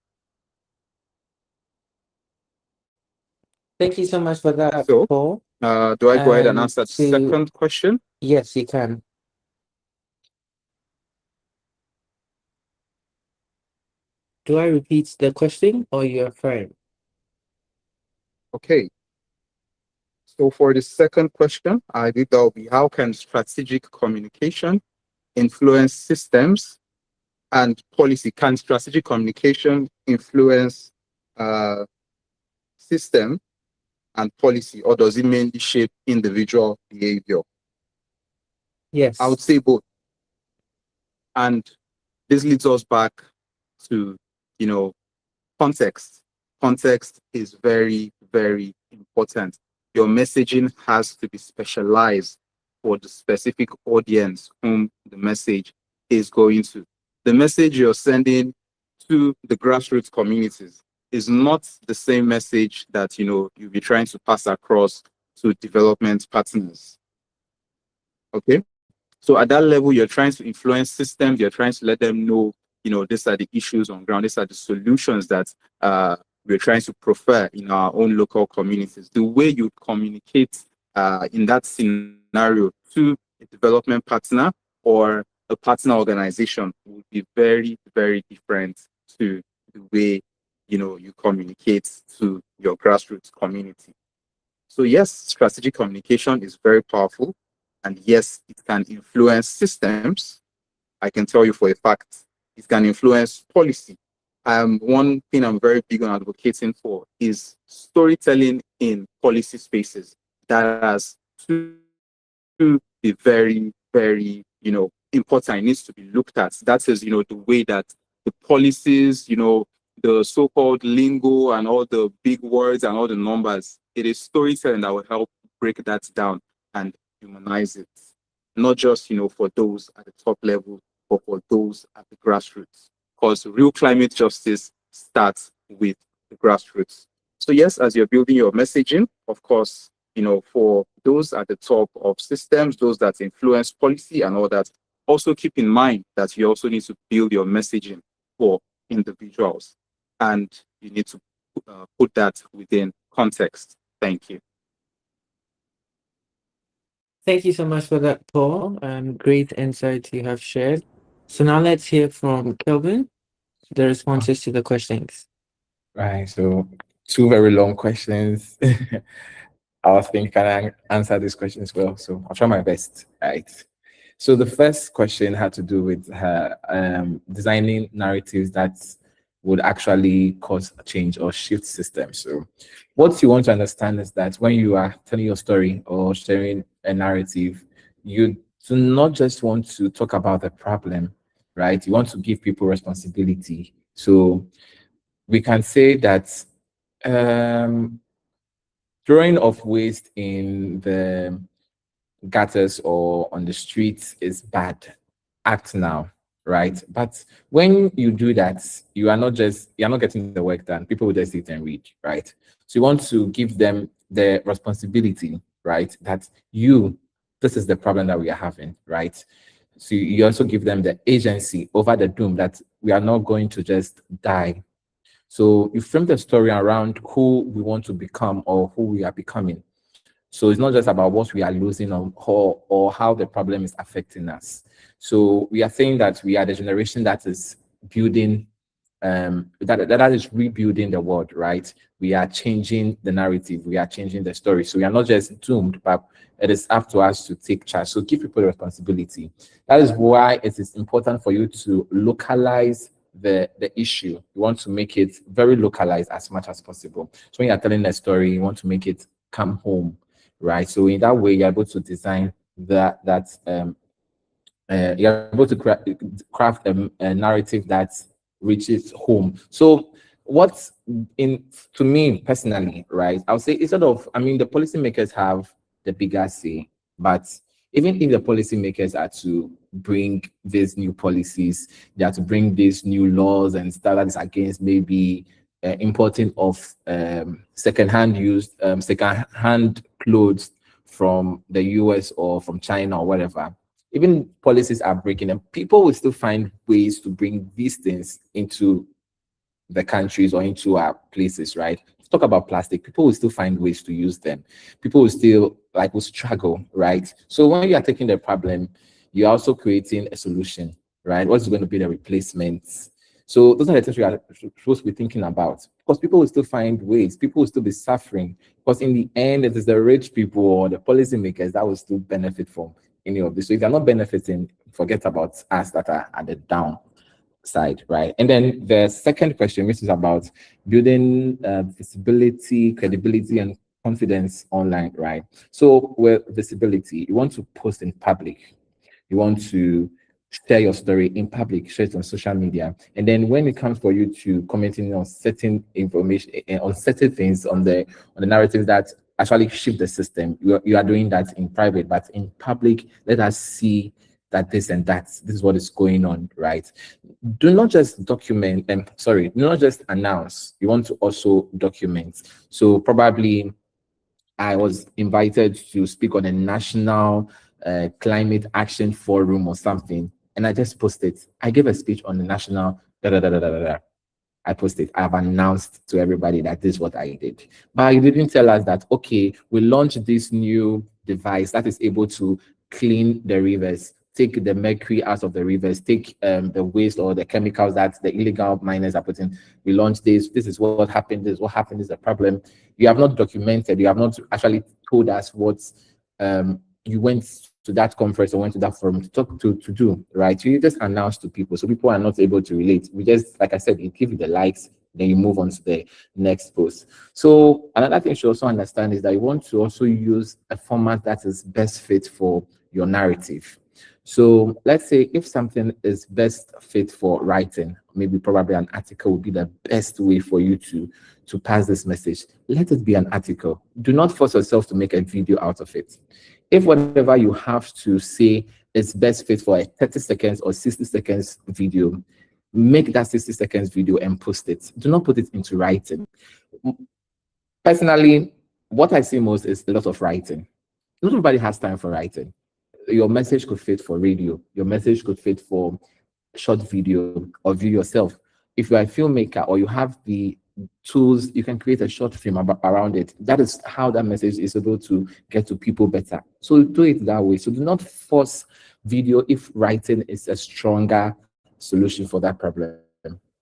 Thank you so much for that, So, Paul. do I go ahead and answer the second question? Yes, you can. Do I repeat the question or you're fine? Okay. So for the second question, I think that will be, how can strategic communication influence systems and policy? Can strategic communication influence system and policy, or does it mainly shape individual behavior? Yes. I would say both. And this leads us back to, context. Context is very, very important. Your messaging has to be specialized for the specific audience whom the message is going to. The message you're sending to the grassroots communities is not the same message that you'll be trying to pass across to development partners. Okay, so at that level, you're trying to influence systems. You're trying to let them know, these are the issues on ground. These are the solutions that we're trying to prefer in our own local communities. The way you communicate in that scenario to a development partner or a partner organization will be very, very different to the way you communicate to your grassroots community. So yes, strategic communication is very powerful, and yes, it can influence systems. I can tell you for a fact, it can influence policy. One thing I'm very big on advocating for is storytelling in policy spaces. That has to be very, very, important. It needs to be looked at. That is, the way that the policies, the so-called lingo and all the big words and all the numbers, it is storytelling that will help break that down and humanize it. Not just, for those at the top level, but for those at the grassroots. Because real climate justice starts with the grassroots. So yes, as you're building your messaging, of course, for those at the top of systems, those that influence policy and all that, also keep in mind that you also need to build your messaging for individuals. And you need to put that within context. Thank you. Thank you so much for that, Paul. Great insights you have shared. So now let's hear from Kelvin, the responses to the questions. Right. So two very long questions. I was thinking, can I answer this question as well? So I'll try my best. Right. So the first question had to do with designing narratives that would actually cause a change or shift systems. So what you want to understand is that when you are telling your story or sharing a narrative, you do not just want to talk about the problem, right? You want to give people responsibility. So we can say that throwing of waste in the gutters or on the streets is bad. Act now, right? But when you do that, you're not getting the work done. People will just sit and read, right? So you want to give them the responsibility, right? That this is the problem that we are having, right? So you also give them the agency over the doom that we are not going to just die. So you frame the story around who we want to become or who we are becoming. So it's not just about what we are losing or how the problem is affecting us. So we are saying that we are the generation that is building, that is rebuilding the world, right? We are changing the narrative, we are changing the story. So we are not just doomed, but it is up to us to take charge. So give people the responsibility. That is why it is important for you to localize the issue. You want to make it very localized as much as possible. So when you're telling a story, you want to make it come home, right? So in that way, you're able to design you're able to craft a narrative that reaches home. So what's in to me personally, right? I would say instead of, I mean, the policymakers have the bigger say, but even if the policymakers are to bring these new policies, they are to bring these new laws and standards against maybe importing of second-hand clothes from the US or from China or whatever. Even policies are breaking and people will still find ways to bring these things into the countries or into our places, right? Let's talk about plastic. People will still find ways to use them. People will still will struggle, right? So when you are taking the problem, you're also creating a solution, right? What's going to be the replacements? So those are the things we are supposed to be thinking about, because people will still find ways. People will still be suffering, because in the end, it is the rich people or the policymakers that will still benefit from any of this. So if you're not benefiting, forget about us that are at the down side, right? And then the second question, which is about building visibility, credibility, and confidence online, right? So with visibility, you want to post in public, you want to share your story in public, share it on social media, and then when it comes for you to commenting on certain information, on certain things, on the narrative that actually shift the system, you are doing that in private, but in public, let us see that this and that, this is what is going on, right? Do not just document, do not just announce, you want to also document. So probably I was invited to speak on a national climate action forum or something, and I just posted. I gave a speech on the national da da da da da da. Da. I posted. I've announced to everybody that this is what I did, but I didn't tell us that okay, we launched this new device that is able to clean the rivers, take the mercury out of the rivers, take the waste or the chemicals that the illegal miners are putting. We launched this. This is what happened. This is what happened. This is the problem. You have not documented. You have not actually told us what you went to that conference or went to that forum to talk to do, right? You just announce to people, so people are not able to relate. We just, like I said, you give you the likes, then you move on to the next post. So another thing you should also understand is that you want to also use a format that is best fit for your narrative. So let's say if something is best fit for writing, maybe probably an article would be the best way for you to pass this message. Let it be an article. Do not force yourself to make a video out of it. If whatever you have to say is best fit for a 30 seconds or 60 seconds video, make that 60 seconds video and post it. Do not put it into writing. Personally, what I see most is a lot of writing. Not everybody has time for writing. Your message could fit for radio. Your message could fit for short video or view yourself. If you're a filmmaker or you have the tools, you can create a short film around it. That is how that message is able to get to people better. So do it that way. So do not force video if writing is a stronger solution for that problem,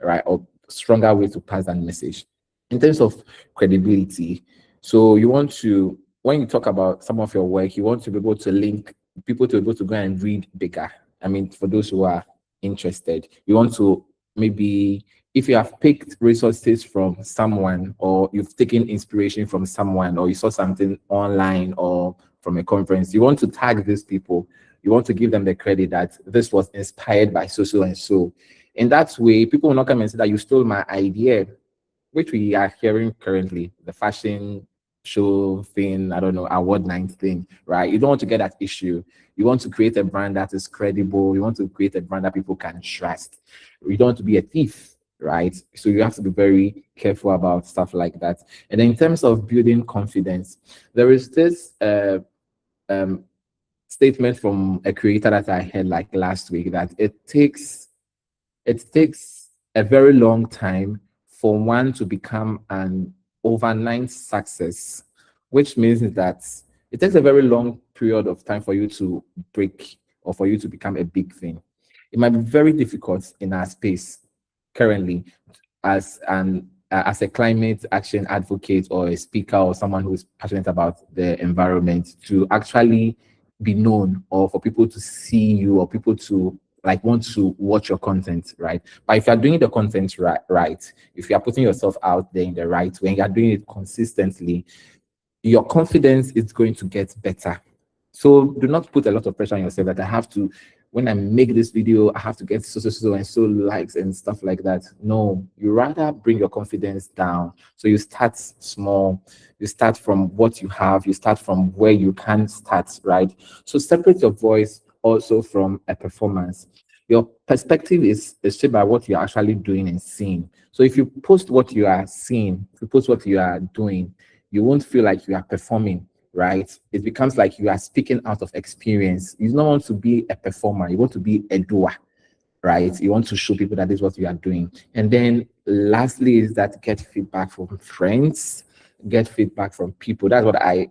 right? Or stronger way to pass that message. In terms of credibility, so you want to, when you talk about some of your work, you want to be able to link people to be able to go and read bigger. I mean, for those who are interested, you want to maybe, if you have picked resources from someone, or you've taken inspiration from someone, or you saw something online or from a conference, you want to tag these people. You want to give them the credit that this was inspired by so and so. In that way, people will not come and say that you stole my idea, which we are hearing currently, the fashion show thing, I don't know, award night thing, right? You don't want to get that issue. You want to create a brand that is credible. You want to create a brand that people can trust. You don't want to be a thief, right? So you have to be very careful about stuff like that. And in terms of building confidence, there is this statement from a creator that I heard like last week, that it takes a very long time for one to become an overnight success, which means that it takes a very long period of time for you to break or for you to become a big thing. It might be very difficult in our space currently as a climate action advocate or a speaker or someone who is passionate about the environment to actually be known, or for people to see you, or people to like want to watch your content, right? But if you're doing the content right, if you are putting yourself out there in the right way, and you're doing it consistently, your confidence is going to get better. So do not put a lot of pressure on yourself that I have to, when I make this video, I have to get so and so likes and stuff like that. No, you rather bring your confidence down. So you start small, you start from what you have, you start from where you can start, right? So separate your voice also from a performance. Your perspective is shaped by what you're actually doing and seeing. So if you post what you are seeing, if you post what you are doing, you won't feel like you are performing, right? It becomes like you are speaking out of experience. You don't want to be a performer, you want to be a doer, right? You want to show people that this is what you are doing. And then lastly is that get feedback from friends, get feedback from people. That's why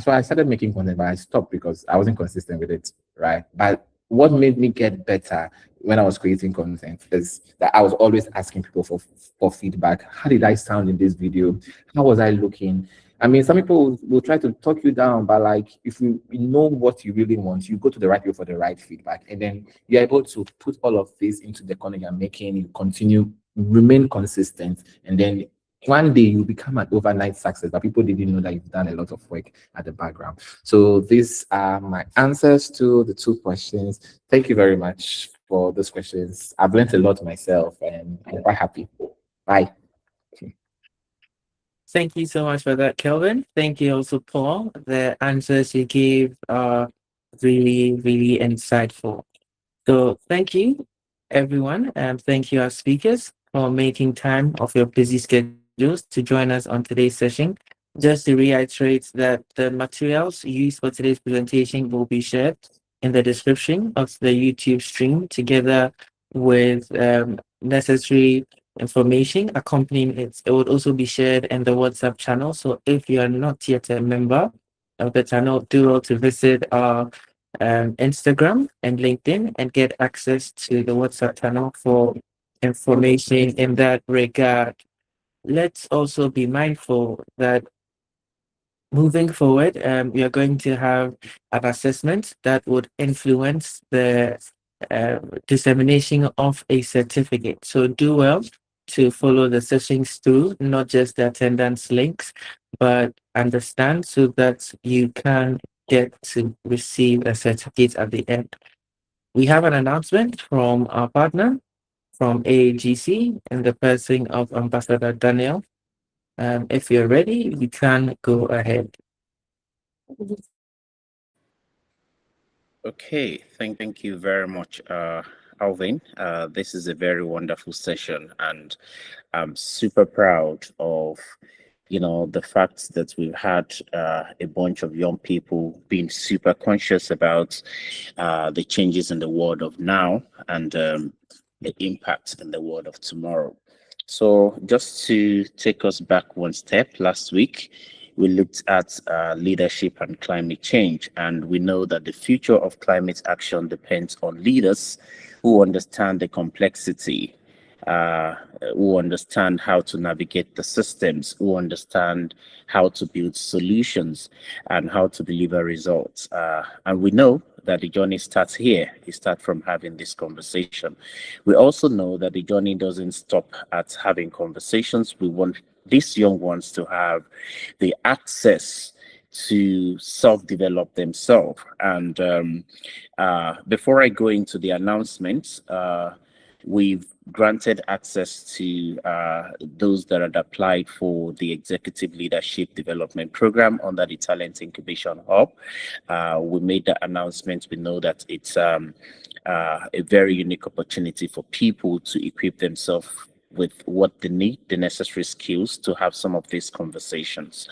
I started making content, but I stopped because I wasn't consistent with it, right? But what made me get better when I was creating content is that I was always asking people for feedback. How did I sound in this video? How was I looking? I mean, some people will try to talk you down, but like if you know what you really want, you go to the right people for the right feedback, and then you're able to put all of this into the content you're making. You continue, remain consistent, and then one day you become an overnight success, but people didn't know that you've done a lot of work at the background. So these are my answers to the two questions. Thank you very much for those questions. I've learned a lot myself, and I'm quite happy. Bye. Thank you so much for that, Kelvin. Thank you also, Paul. The answers you gave are really, really insightful. So thank you, everyone. Thank you, our speakers, for making time of your busy schedules to join us on today's session. Just to reiterate that the materials used for today's presentation will be shared in the description of the YouTube stream together with necessary information accompanying it. It would also be shared in the WhatsApp channel. So if you are not yet a member of the channel, do well to visit our Instagram and LinkedIn and get access to the WhatsApp channel for information in that regard. Let's also be mindful that moving forward, we are going to have an assessment that would influence the dissemination of a certificate. So do well to follow the sessions through, not just the attendance links, but understand so that you can get to receive a certificate at the end. We have an announcement from our partner from AAGC in the person of Ambassador Daniel. If you're ready, you can go ahead. Okay, thank you very much, Alvin. This is a very wonderful session, and I'm super proud of, the fact that we've had a bunch of young people being super conscious about the changes in the world of now and the impact in the world of tomorrow. So just to take us back one step, last week, we looked at leadership and climate change, and we know that the future of climate action depends on leaders who understand the complexity, who understand how to navigate the systems, who understand how to build solutions and how to deliver results. And we know that the journey starts here. It starts from having this conversation. We also know that the journey doesn't stop at having conversations. We want these young ones to have the access to self-develop themselves. And before I go into the announcements, we've granted access to those that had applied for the Executive Leadership Development Program under the Talent Incubation Hub. We made the announcement. We know that it's a very unique opportunity for people to equip themselves with what they need, the necessary skills to have some of these conversations.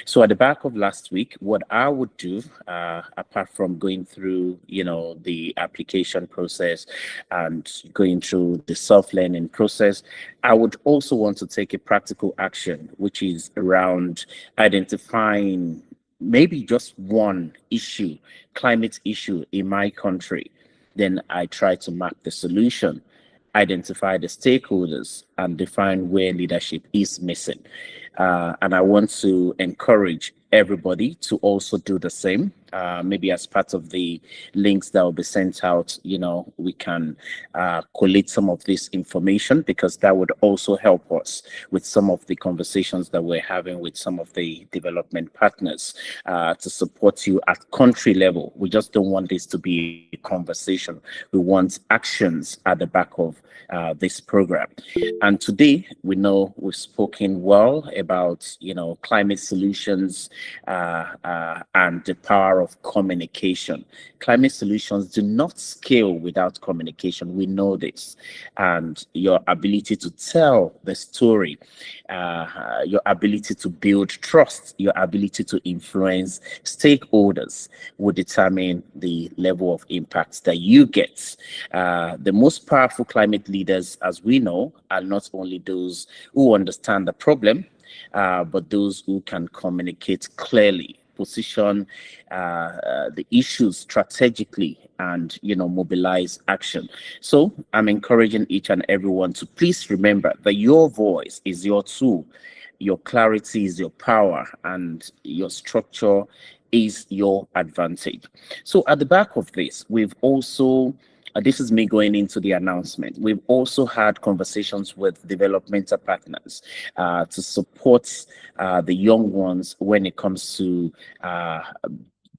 So at the back of last week, what I would do, apart from going through, the application process and going through the self-learning process, I would also want to take a practical action, which is around identifying maybe just one issue, climate issue in my country. Then I try to map the solution, identify the stakeholders, and define where leadership is missing. And I want to encourage everybody to also do the same. maybe as part of the links that will be sent out, we can collate some of this information, because that would also help us with some of the conversations that we're having with some of the development partners to support you at country level. We just don't want this to be a conversation. We want actions at the back of this program. And today, we know we've spoken well about, climate solutions and the power of communication. Climate solutions do not scale without communication. We know this. And your ability to tell the story, your ability to build trust, your ability to influence stakeholders will determine the level of impact that you get. The most powerful climate leaders, as we know, are not only those who understand the problem, but those who can communicate clearly, position the issues strategically, and mobilize action. So I'm encouraging each and everyone to please remember that your voice is your tool, your clarity is your power, and your structure is your advantage. So at the back of this, we've also this is me going into the announcement. We've also had conversations with developmental partners to support the young ones when it comes to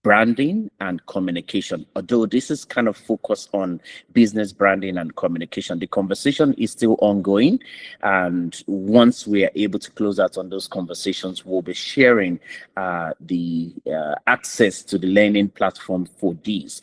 branding and communication. Although this is kind of focused on business branding and communication, the conversation is still ongoing. And once we are able to close out on those conversations, we'll be sharing the access to the learning platform for these,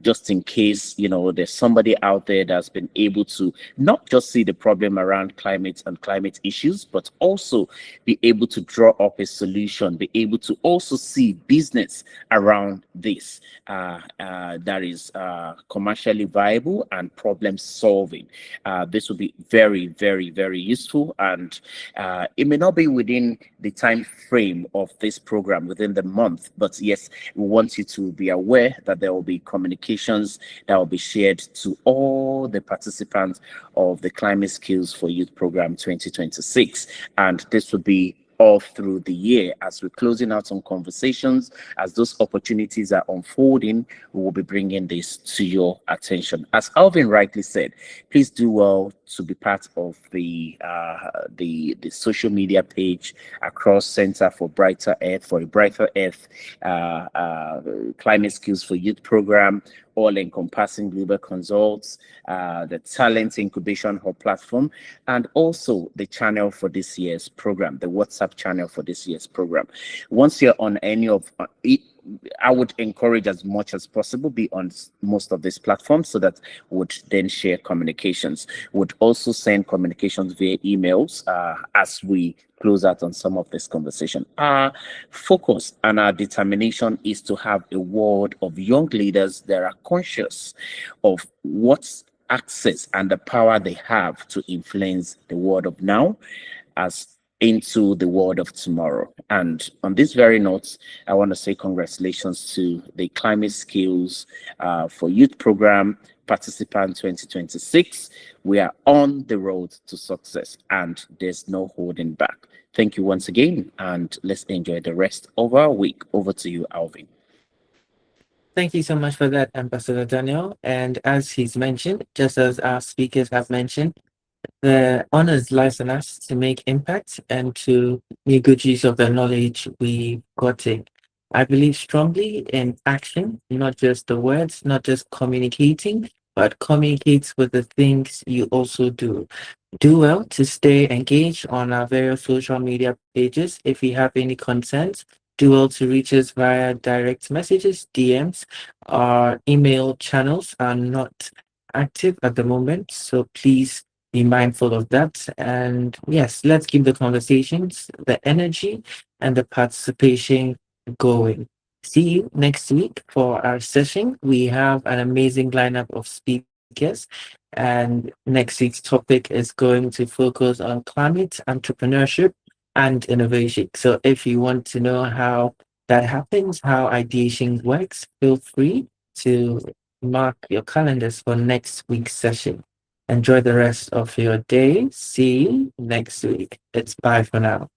just in case, there's somebody out there that's been able to not just see the problem around climate and climate issues, but also be able to draw up a solution, be able to also see business around this that is commercially viable and problem solving. This will be very, very, very useful, and it may not be within the time frame of this program, within the month, but yes, we want you to be aware that there will be communications that will be shared to all the participants of the Climate Skills for Youth Program 2026, and this will be all through the year. As we're closing out on conversations, as those opportunities are unfolding, we will be bringing this to your attention. As Alvin rightly said, please do well to be part of the social media page across Center for Brighter Earth, for a Brighter Earth Climate Skills for Youth Program, all-encompassing global consults, the Talent Incubation Hub platform, and also the channel for this year's program, the WhatsApp channel for this year's program. Once you're on any of it, I would encourage as much as possible be on most of these platforms, so that would then share communications. Would also send communications via emails as we close out on some of this conversation. Our focus and our determination is to have a world of young leaders that are conscious of what's access and the power they have to influence the world of now as into the world of tomorrow. And on this very note, I want to say congratulations to the Climate Skills for Youth Program participant 2026. We are on the road to success, and there's no holding back. Thank you once again, and let's enjoy the rest of our week. Over to you, Alvin. Thank you so much for that, Ambassador Daniel. And as he's mentioned, just as our speakers have mentioned, the honors lies on us to make impact and to make good use of the knowledge we've gotten. I believe strongly in action, not just the words, not just communicating, but communicate with the things you also do. Do well to stay engaged on our various social media pages. If you have any concerns, do well to reach us via direct messages, DMs. Our email channels are not active at the moment, so please be mindful of that. And yes, let's keep the conversations, the energy, and the participation going. See you next week for our session. We have an amazing lineup of speakers, and next week's topic is going to focus on climate, entrepreneurship, and innovation. So if you want to know how that happens, how ideation works, feel free to mark your calendars for next week's session. Enjoy the rest of your day. See you next week. It's bye for now.